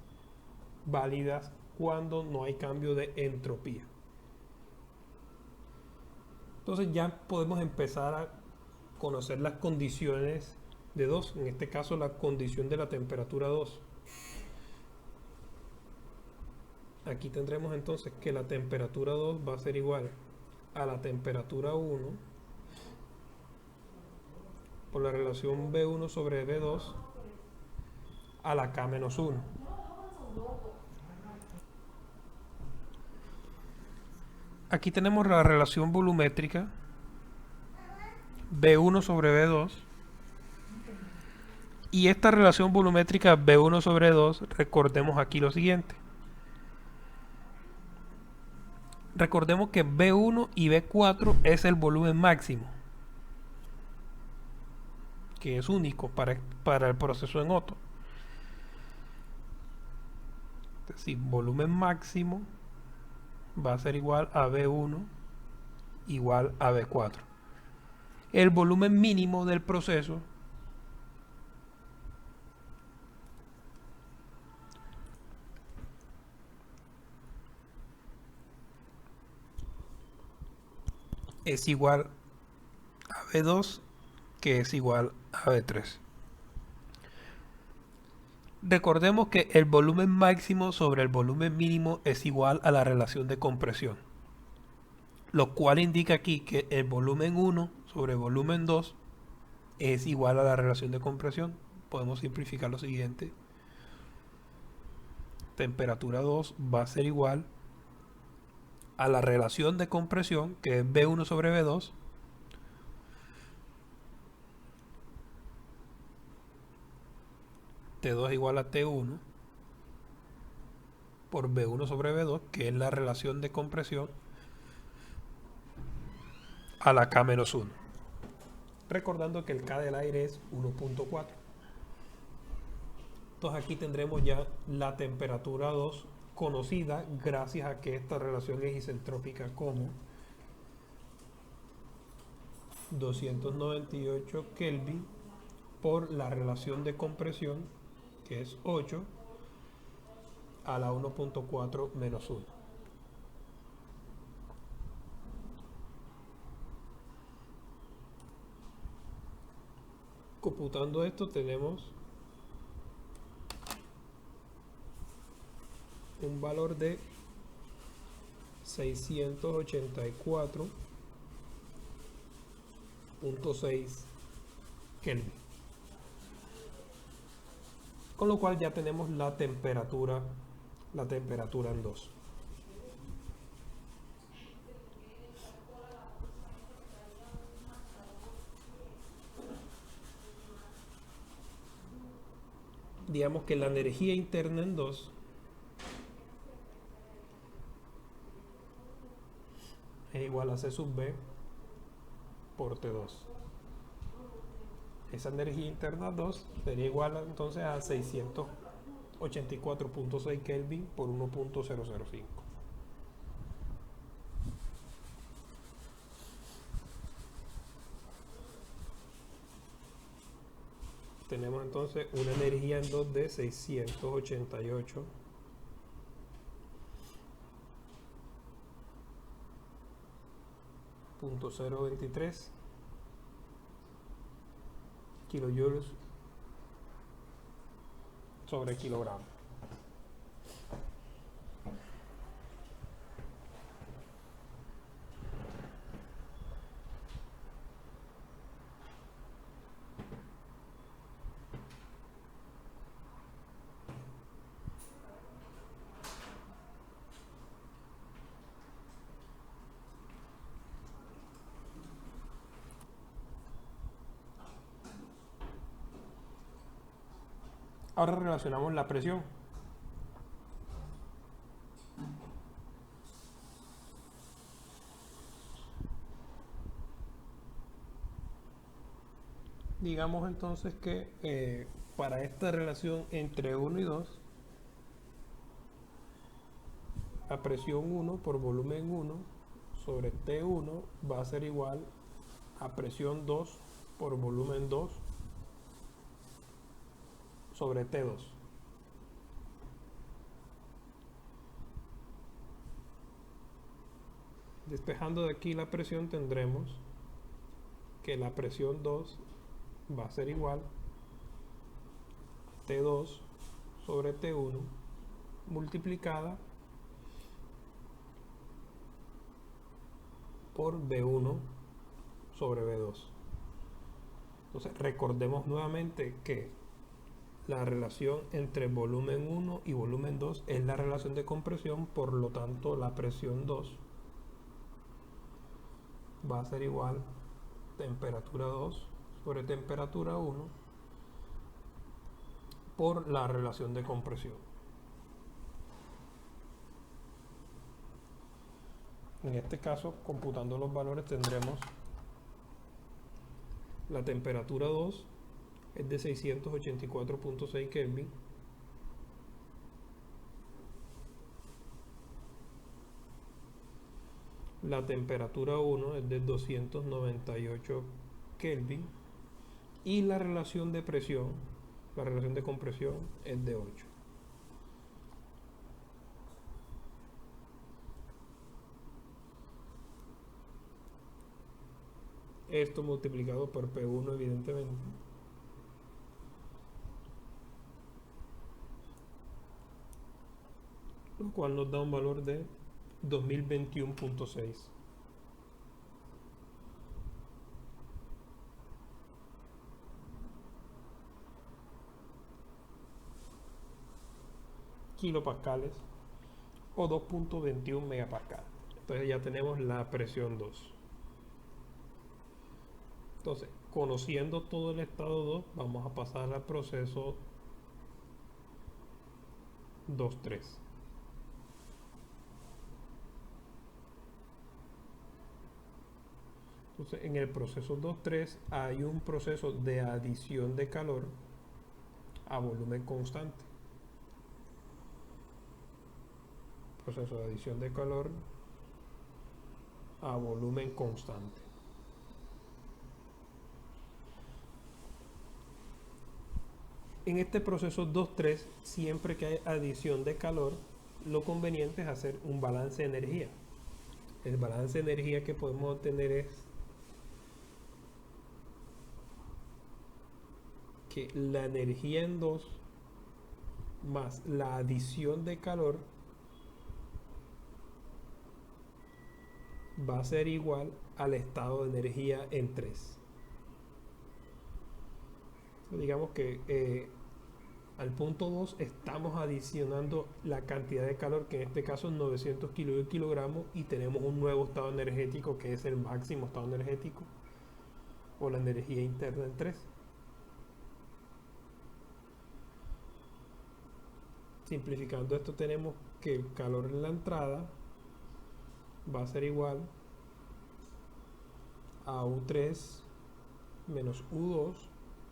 válidas cuando no hay cambio de entropía. Entonces ya podemos empezar a conocer las condiciones de 2. En este caso la condición de la temperatura 2. Aquí tendremos entonces que la temperatura 2 va a ser igual a la temperatura 1 por la relación B1 sobre B2 a la K menos 1. Aquí tenemos la relación volumétrica B1 sobre B2. Y esta relación volumétrica B1 sobre 2, recordemos aquí lo siguiente. Recordemos que B1 y B4 es el volumen máximo, que es único para el proceso en Otto. Es decir, volumen máximo va a ser igual a B1 igual a B4. El volumen mínimo del proceso es igual a B2, que es igual a B3. Recordemos que el volumen máximo sobre el volumen mínimo es igual a la relación de compresión, lo cual indica aquí que el volumen 1 sobre el volumen 2 es igual a la relación de compresión. Podemos simplificar lo siguiente. Temperatura 2 va a ser igual a la relación de compresión, que es B1 sobre B2, T2 igual a T1 por B1 sobre B2, que es la relación de compresión, a la K menos 1. Recordando que el K del aire es 1.4. Entonces aquí tendremos ya la temperatura 2 conocida gracias a que esta relación es isentrópica como 298 Kelvin por la relación de compresión, que es 8 a la 1.4 menos 1. Computando esto tenemos un valor de 684.6 Kelvin. Con lo cual ya tenemos la temperatura en 2. Digamos que la energía interna en 2 es igual a C sub B por T2. Esa energía interna 2 sería igual entonces a 684.6 Kelvin por 1.005. Tenemos entonces una energía en 2 de 688.023 kilojoules sobre kilogramo. Ahora relacionamos la presión. Digamos entonces que para esta relación entre 1 y 2, la presión 1 por volumen 1 sobre T1 va a ser igual a presión 2 por volumen 2 sobre T2. Despejando de aquí la presión, tendremos que la presión 2 va a ser igual a T2 sobre T1 multiplicada por B1 sobre B2. Entonces recordemos nuevamente que la relación entre volumen 1 y volumen 2 es la relación de compresión, por lo tanto la presión 2 va a ser igual temperatura 2 sobre temperatura 1 por la relación de compresión. En este caso, computando los valores, tendremos la temperatura 2 es de 684.6 Kelvin. La temperatura 1 es de 298 Kelvin. Y la relación de presión, la relación de compresión, es de 8. Esto multiplicado por P1, evidentemente, lo cual nos da un valor de 2021.6. kilopascales o 2.21 megapascal. Entonces ya tenemos la presión 2. Entonces, conociendo todo el estado 2, vamos a pasar al proceso 2.3. Entonces, en el proceso 2.3 hay un proceso de adición de calor a volumen constante. Proceso de adición de calor a volumen constante. En este proceso 2.3, siempre que hay adición de calor, lo conveniente es hacer un balance de energía. El balance de energía que podemos obtener es que la energía en 2 más la adición de calor va a ser igual al estado de energía en 3. Digamos que al punto 2 estamos adicionando la cantidad de calor, que en este caso es 900 kilogramos, y tenemos un nuevo estado energético que es el máximo estado energético o la energía interna en 3. Simplificando esto, tenemos que el calor en la entrada va a ser igual a U3 menos U2,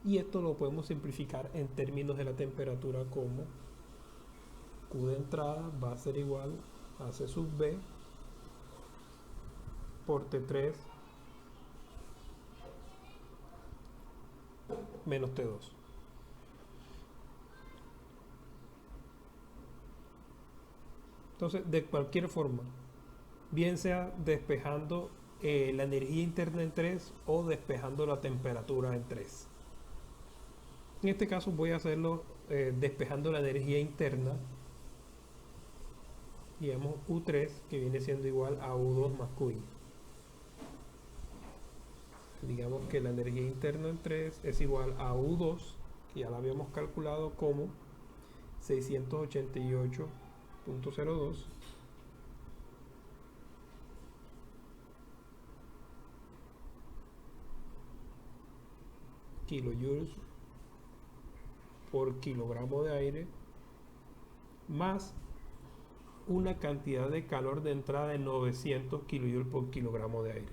y esto lo podemos simplificar en términos de la temperatura como Q de entrada va a ser igual a C sub B por T3 menos T2. Entonces, de cualquier forma, bien sea despejando la energía interna en 3 o despejando la temperatura en 3. En este caso voy a hacerlo despejando la energía interna, digamos U3, que viene siendo igual a U2 más QI. Digamos que la energía interna en 3 es igual a U2, que ya la habíamos calculado como 688.02 kilojoules por kilogramo de aire, más una cantidad de calor de entrada de 900 kilojoules por kilogramo de aire.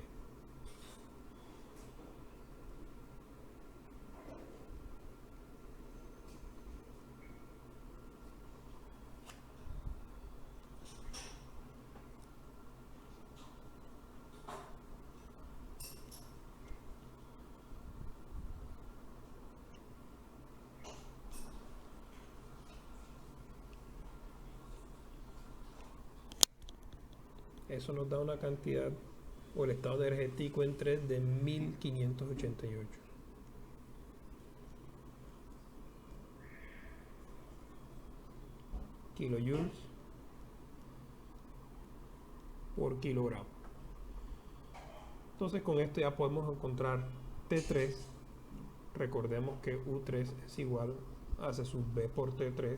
Eso nos da una cantidad, o el estado energético en 3 de 1588 kilojoules por kilogramo. Entonces con esto ya podemos encontrar T3. Recordemos que U3 es igual a C sub B por T3.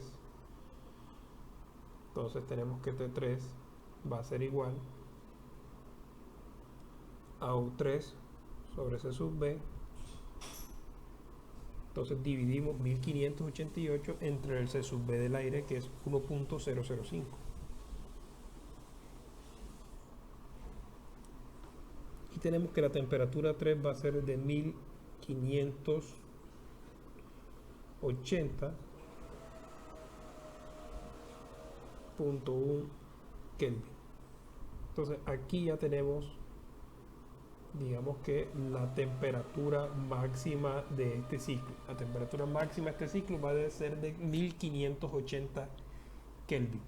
Entonces tenemos que T3 va a ser igual a U3 sobre C sub B. Entonces dividimos 1588 entre el C sub B del aire, que es 1.005. Y tenemos que la temperatura 3 va a ser de 1580.1 Kelvin. Entonces aquí ya tenemos, digamos que la temperatura máxima de este ciclo. La temperatura máxima de este ciclo va a ser de 1580 Kelvin.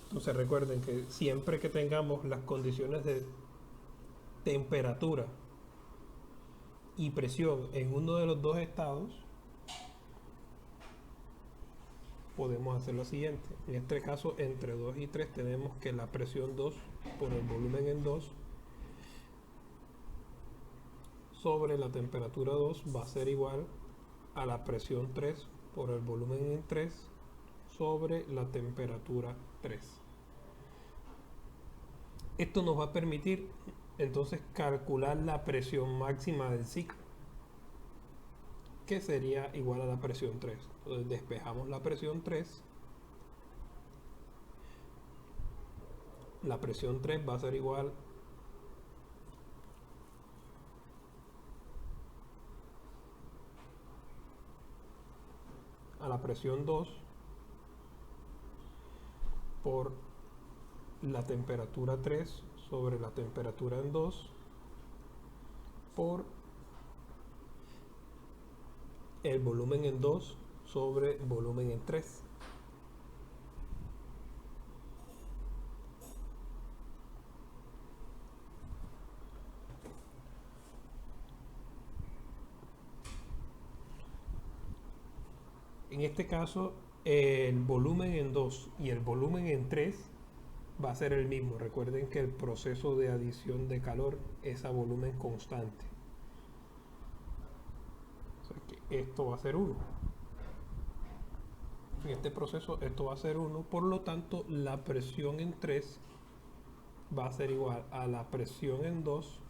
Entonces recuerden que siempre que tengamos las condiciones de temperatura y presión en uno de los dos estados, podemos hacer lo siguiente. En este caso, entre 2 y 3 tenemos que la presión 2 por el volumen en 2 sobre la temperatura 2 va a ser igual a la presión 3 por el volumen en 3 sobre la temperatura 3. Esto nos va a permitir entonces calcular la presión máxima del ciclo, que sería igual a la presión 3. Entonces despejamos la presión 3. La presión 3 va a ser igual a la presión 2 por la temperatura 3 sobre la temperatura en 2 por el volumen en 2 sobre volumen en 3. En este caso, el volumen en 2 y el volumen en 3 va a ser el mismo. Recuerden que el proceso de adición de calor es a volumen constante. O sea que esto va a ser 1. En este proceso esto va a ser 1. Por lo tanto, la presión en 3 va a ser igual a la presión en 2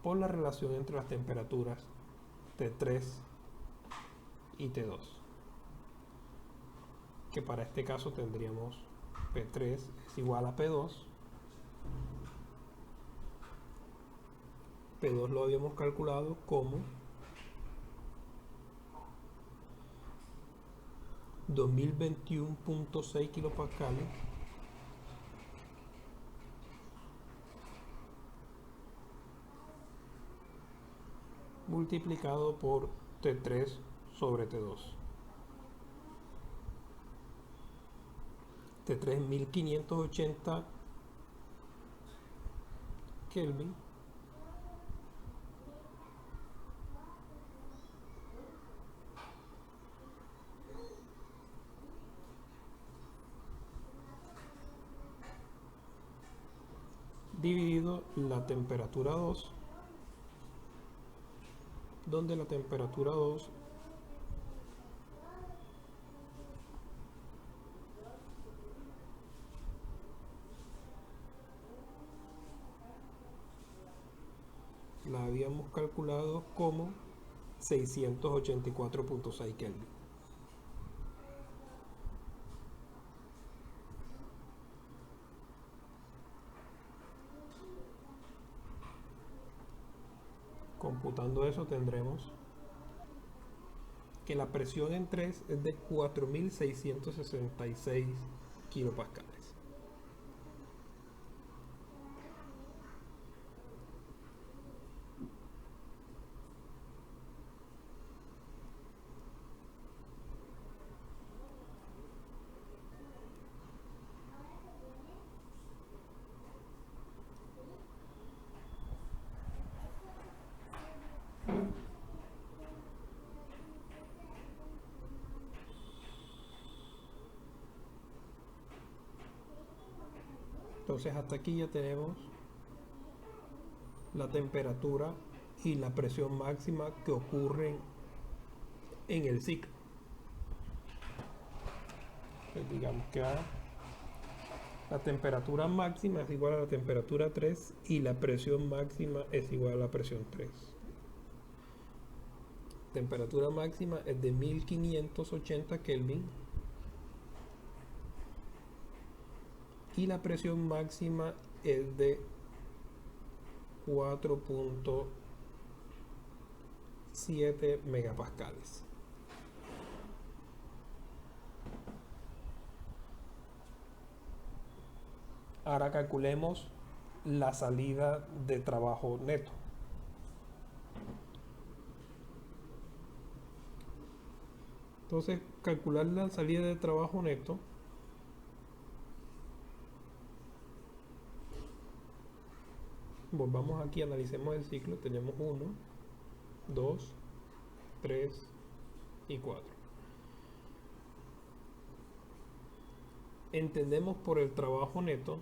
por la relación entre las temperaturas T3 y T2. Que para este caso tendríamos P3 es igual a P2. P2 lo habíamos calculado como 2021.6 kilopascales multiplicado por T3 sobre T2. T3 1580 Kelvin dividido la temperatura 2, donde la temperatura 2 la habíamos calculado como 684.6 Kelvin. Computando eso tendremos que la presión en 3 es de 4666 kilopascales. Entonces hasta aquí ya tenemos la temperatura y la presión máxima que ocurren en el ciclo. Pues digamos que la temperatura máxima es igual a la temperatura 3 y la presión máxima es igual a la presión 3. Temperatura máxima es de 1580 Kelvin y la presión máxima es de 4.7 megapascales. Ahora calculemos la salida de trabajo neto. Entonces, calcular la salida de trabajo neto volvamos aquí, analicemos el ciclo. Tenemos 1, 2, 3 y 4. Entendemos por el trabajo neto,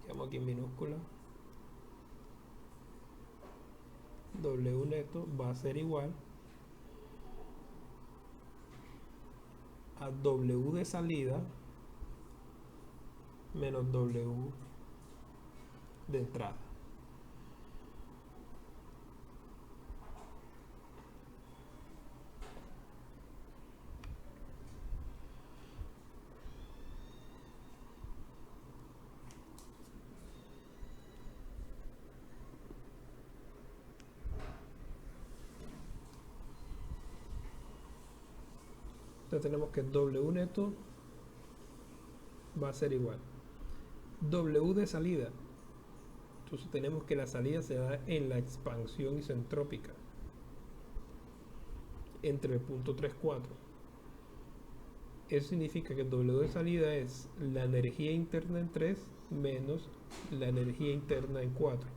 llamo aquí en minúscula, W neto va a ser igual a W de salida menos W de entrada. Entonces tenemos que W neto va a ser igual W de salida. Entonces tenemos que la salida se da en la expansión isentrópica entre el punto 3, 4. Eso significa que W de salida es la energía interna en 3 menos la energía interna en 4.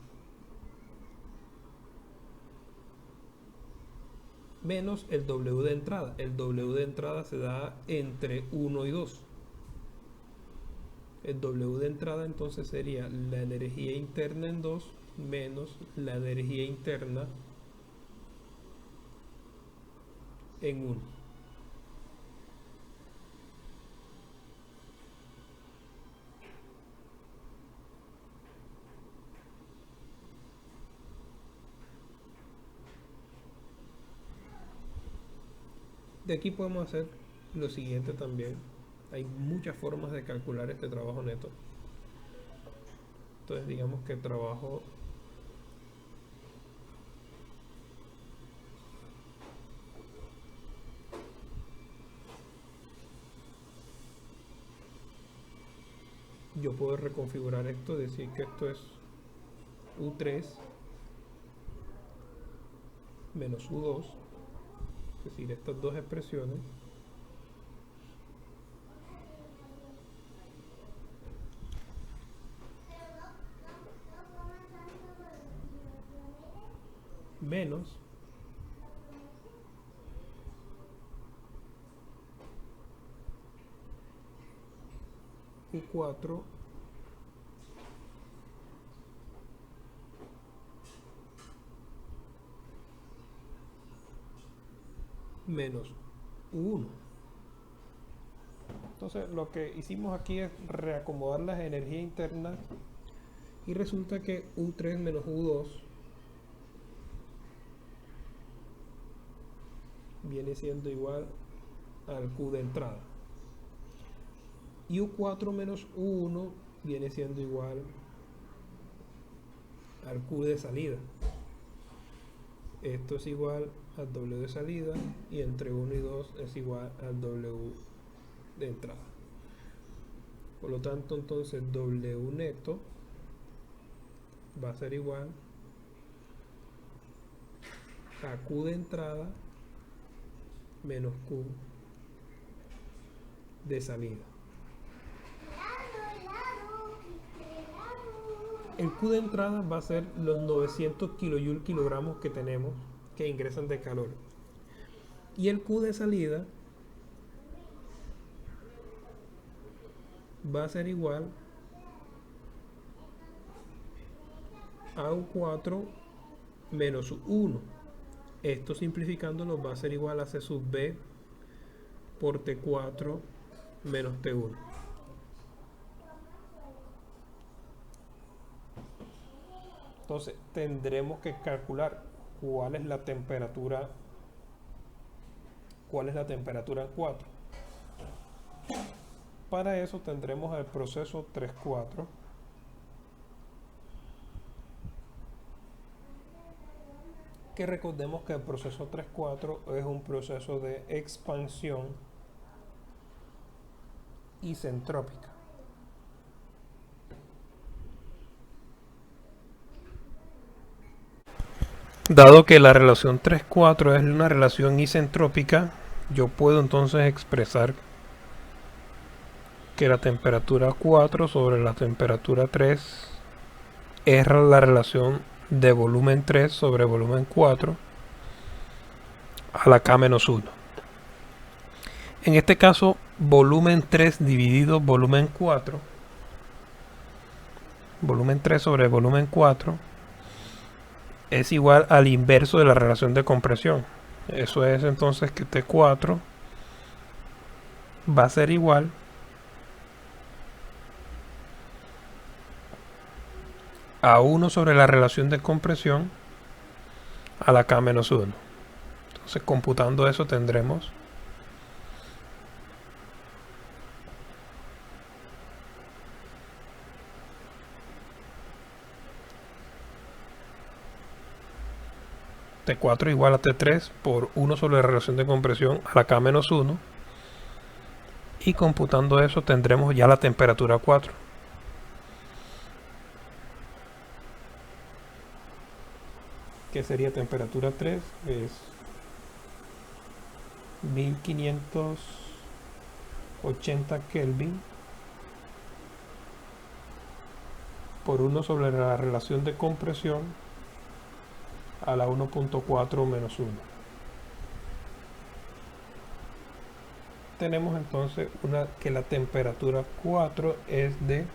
Menos el W de entrada. El W de entrada se da entre 1 y 2. El W de entrada entonces sería la energía interna en 2 menos la energía interna en 1. De aquí podemos hacer lo siguiente también. Hay muchas formas de calcular este trabajo neto. Entonces digamos que el trabajo yo puedo reconfigurar esto, decir que esto es U3 menos U2, es decir, estas dos expresiones menos U4 menos U1. Entonces lo que hicimos aquí es reacomodar las energías internas y resulta que U3 menos U2 viene siendo igual al Q de entrada y U4 menos U1 viene siendo igual al Q de salida. Esto es igual al W de salida y entre 1 y 2 es igual al W de entrada. Por lo tanto, entonces W neto va a ser igual a Q de entrada menos Q de salida. El Q de entrada va a ser los 900 kilogramos que tenemos que ingresan de calor. Y el Q de salida va a ser igual a U4 menos U1. Esto simplificándolo va a ser igual a C sub B por T4 menos T1. Entonces tendremos que calcular cuál es la temperatura en 4. Para eso tendremos el proceso 3-4, que recordemos que el proceso 3-4 es un proceso de expansión isentrópica. Dado que la relación 3-4 es una relación isentrópica, yo puedo entonces expresar que la temperatura 4 sobre la temperatura 3 es la relación de volumen 3 sobre volumen 4 a la K-1. En este caso, volumen 3 dividido volumen 4, volumen 3 sobre volumen 4, es igual al inverso de la relación de compresión. Eso es entonces que T4 va a ser igual a 1 sobre la relación de compresión a la K-1. Entonces, computando eso, tendremos T4 igual a T3 por 1 sobre la relación de compresión a la K-1. Y computando eso, tendremos ya la temperatura 4. Que sería temperatura 3, es 1580 Kelvin por 1 sobre la relación de compresión a la 1.4 menos 1. Tenemos entonces que la temperatura 4 es de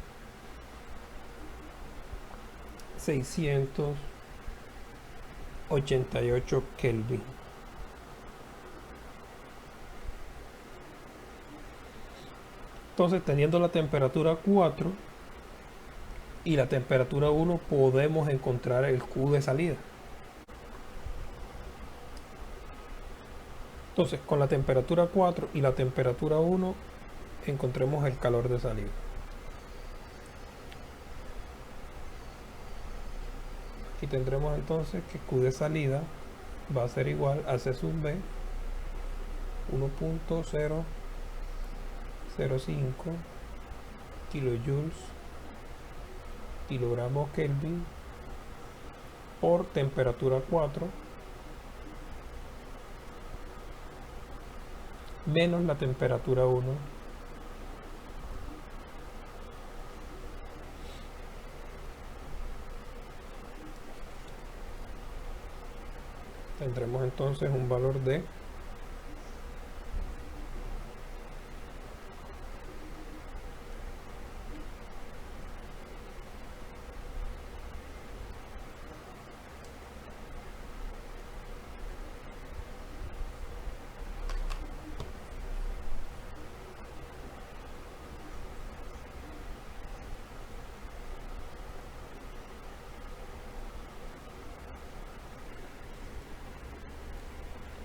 688 Kelvin. Entonces, teniendo la temperatura 4 y la temperatura 1, podemos encontrar el Q de salida. Entonces, con la temperatura 4 y la temperatura 1, encontremos el calor de salida. Aquí tendremos entonces que Q de salida va a ser igual a C sub B 1.005 kilojoules kilogramos Kelvin por temperatura 4 menos la temperatura 1 tendremos entonces un valor de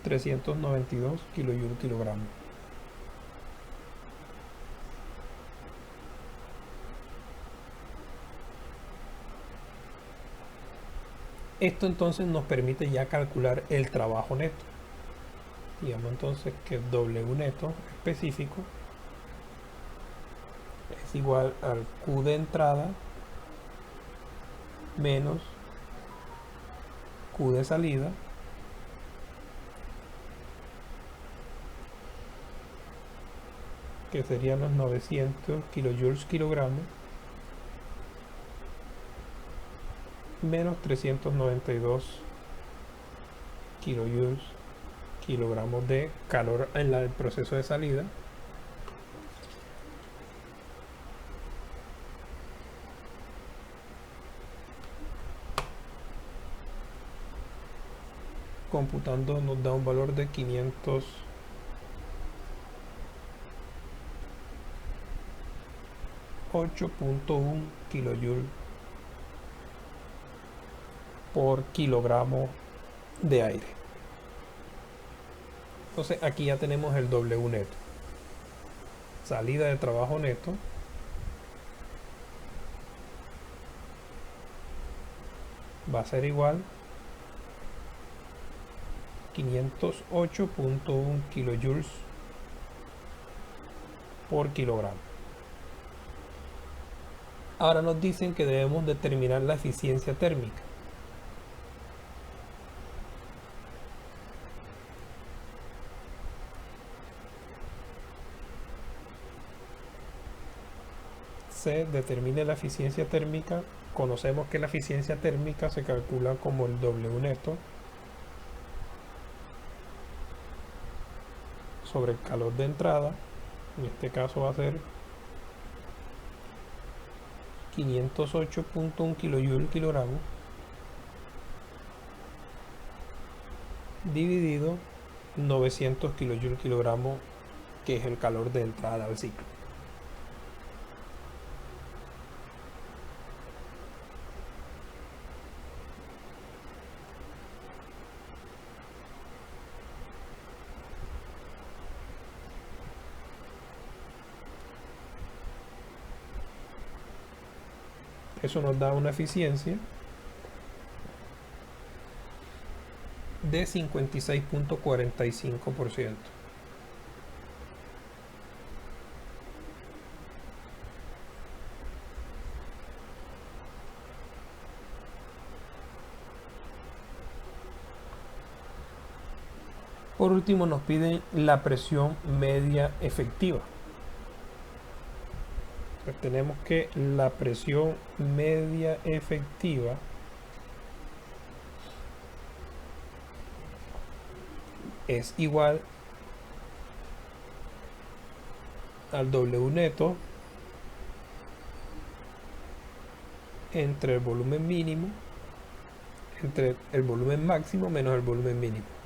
392 kilojoules kilogramo. Esto entonces nos permite ya calcular el trabajo neto. Digamos entonces que W neto específico es igual al Q de entrada menos Q de salida que serían los 900 kilojoules kilogramos menos 392 kilojoules kilogramos de calor en el proceso de salida, computando nos da un valor de 508.1 kilojoule por kilogramo de aire. Entonces aquí ya tenemos el W neto. Salida de trabajo neto va a ser igual 508.1 kilojoules por kilogramo. Ahora nos dicen que debemos determinar la eficiencia térmica. Se determine la eficiencia térmica. Conocemos que la eficiencia térmica se calcula como el W neto sobre el calor de entrada. En este caso va a ser 508.1 kilojoule kilogramo dividido 900 kilojoule kilogramo, que es el calor de entrada al ciclo. Eso nos da una eficiencia de 56.45%. Por último nos piden la presión media efectiva. Pues tenemos que la presión media efectiva es igual al W neto entre el volumen mínimo, entre el volumen máximo menos el volumen mínimo.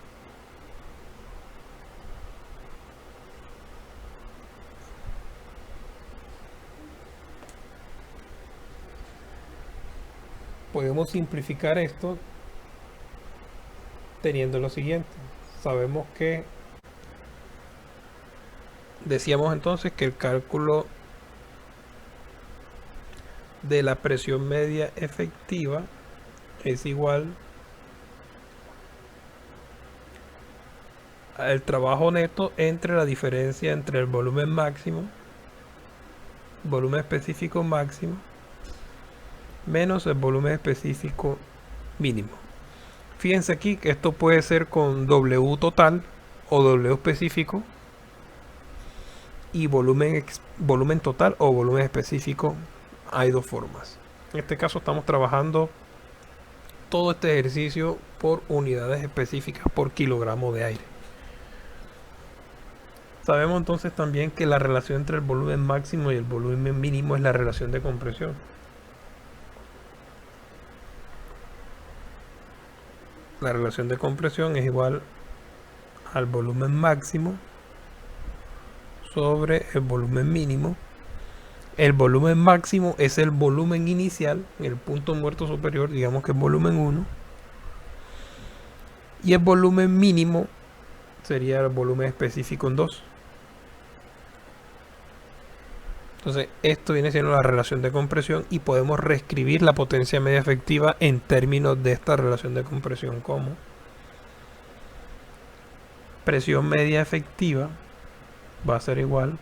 Podemos simplificar esto teniendo lo siguiente. Sabemos que decíamos entonces que el cálculo de la presión media efectiva es igual al trabajo neto entre la diferencia entre el volumen máximo, volumen específico máximo, menos el volumen específico mínimo. Fíjense aquí que esto puede ser con W total o W específico y volumen total o volumen específico. Hay dos formas. En este caso estamos trabajando todo este ejercicio por unidades específicas por kilogramo de aire. Sabemos entonces también que la relación entre el volumen máximo y el volumen mínimo es la relación de compresión. La relación de compresión es igual al volumen máximo sobre el volumen mínimo. El volumen máximo es el volumen inicial, el punto muerto superior, digamos que es volumen 1. Y el volumen mínimo sería el volumen específico en 2. Entonces esto viene siendo la relación de compresión y podemos reescribir la potencia media efectiva en términos de esta relación de compresión como presión media efectiva va a ser igual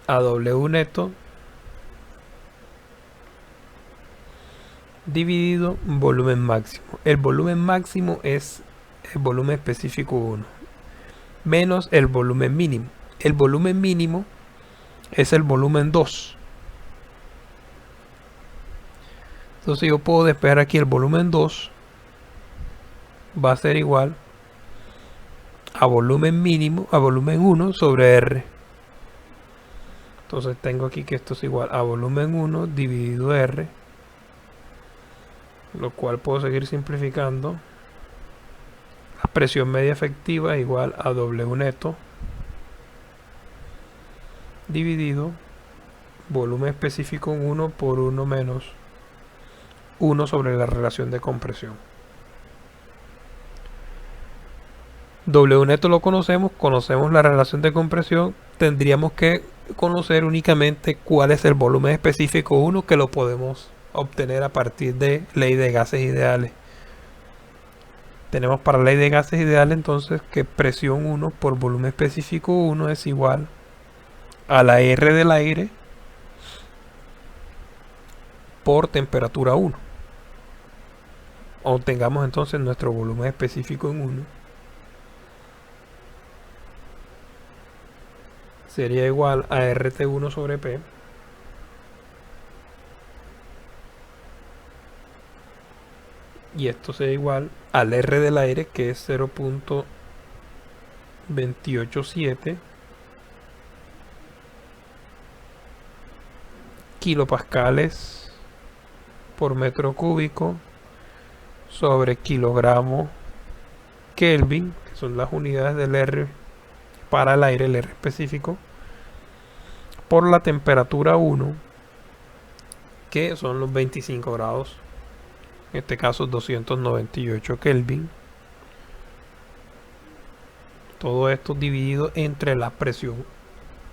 a W neto dividido volumen máximo. El volumen máximo es el volumen específico 1 menos el volumen mínimo. El volumen mínimo es el volumen 2. Entonces yo puedo despejar aquí el volumen 2 va a ser igual a volumen mínimo, a volumen 1 sobre R. Entonces tengo aquí que esto es igual a volumen 1 dividido R lo cual puedo seguir simplificando. La presión media efectiva es igual a W neto dividido volumen específico en 1 por 1 menos 1 sobre la relación de compresión. W neto lo conocemos la relación de compresión, tendríamos que conocer únicamente cuál es el volumen específico 1, que lo podemos obtener a partir de ley de gases ideales. Tenemos para ley de gases ideales entonces que presión 1 por volumen específico 1 es igual a la R del aire por temperatura 1. Obtengamos entonces nuestro volumen específico en 1. Sería igual a RT1 sobre P. Y esto sería igual al R del aire, que es 0.287 kilopascales por metro cúbico sobre kilogramo Kelvin, que son las unidades del R para el aire, el R específico, por la temperatura 1, que son los 25 grados, en este caso 298 Kelvin. Todo esto dividido entre la presión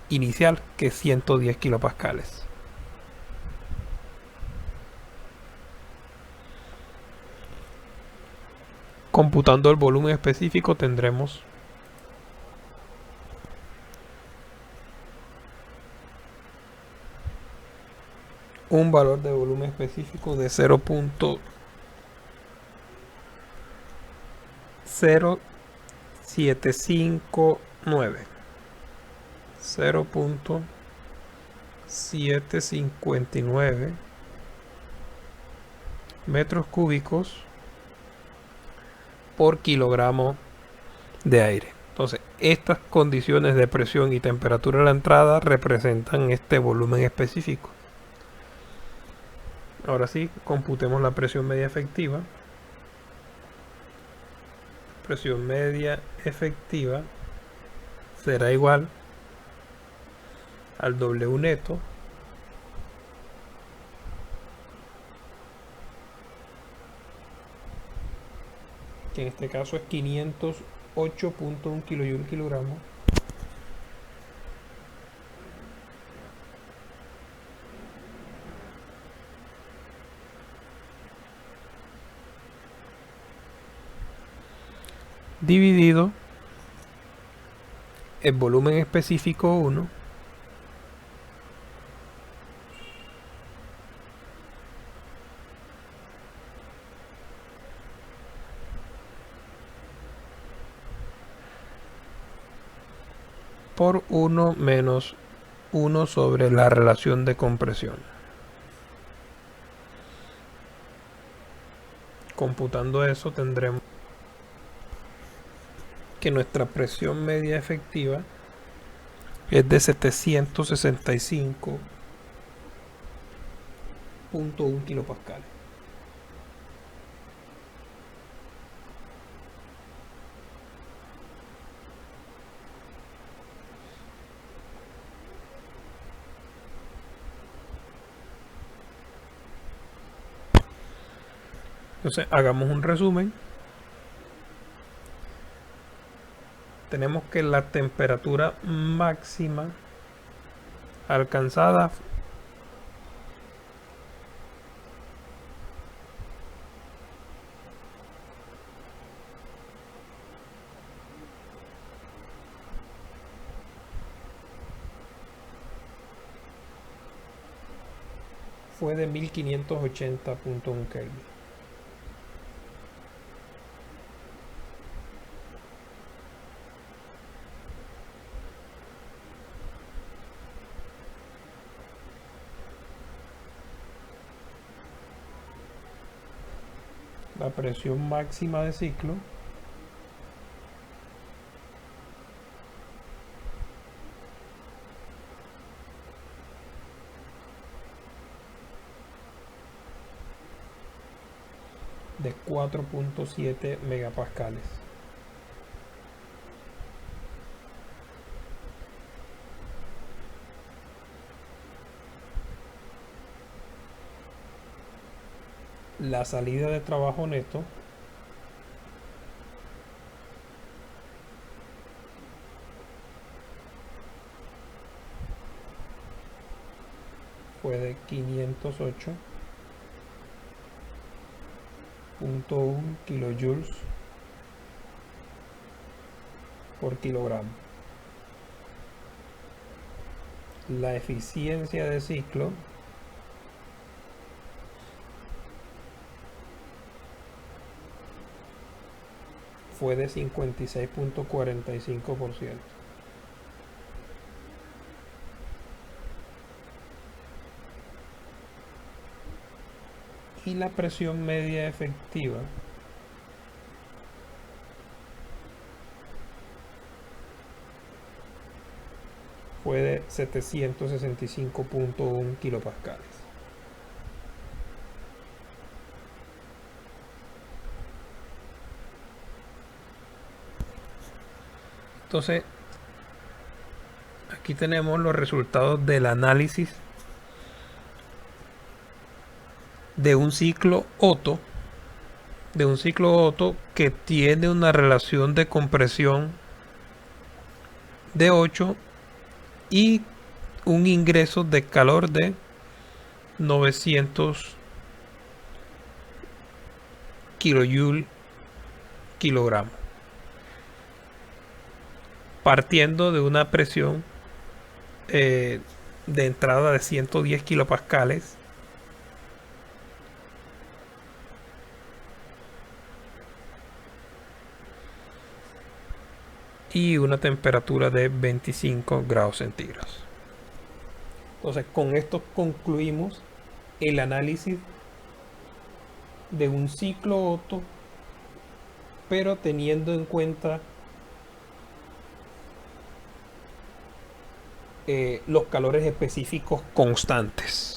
inicial, que es 110 kilopascales. Computando el volumen específico tendremos un valor de volumen específico de 0.759 metros cúbicos por kilogramo de aire. Entonces, estas condiciones de presión y temperatura de la entrada representan este volumen específico. Ahora sí, computemos la presión media efectiva. Presión media efectiva será igual al W neto que en este caso es 508.1 kJ kilogramo, dividido el volumen específico 1 por 1 menos 1 sobre la relación de compresión. Computando eso tendremos que nuestra presión media efectiva es de 765.1 kilopascales. Entonces hagamos un resumen. Tenemos que la temperatura máxima alcanzada fue de 1580.1 Kelvin. La presión máxima de ciclo 4.7 megapascales. La salida de trabajo neto fue de 508.1 kilojoules por kilogramo. La eficiencia de ciclo fue de 56.45%. Y la presión media efectiva fue de 765.1 kilopascales. Entonces, aquí tenemos los resultados del análisis de un ciclo Otto, que tiene una relación de compresión de 8 y un ingreso de calor de 900 kilojoule kilogramo, partiendo de una presión de entrada de 110 kilopascales y una temperatura de 25 grados centígrados. Entonces, con esto concluimos el análisis de un ciclo Otto, pero teniendo en cuenta los calores específicos constantes.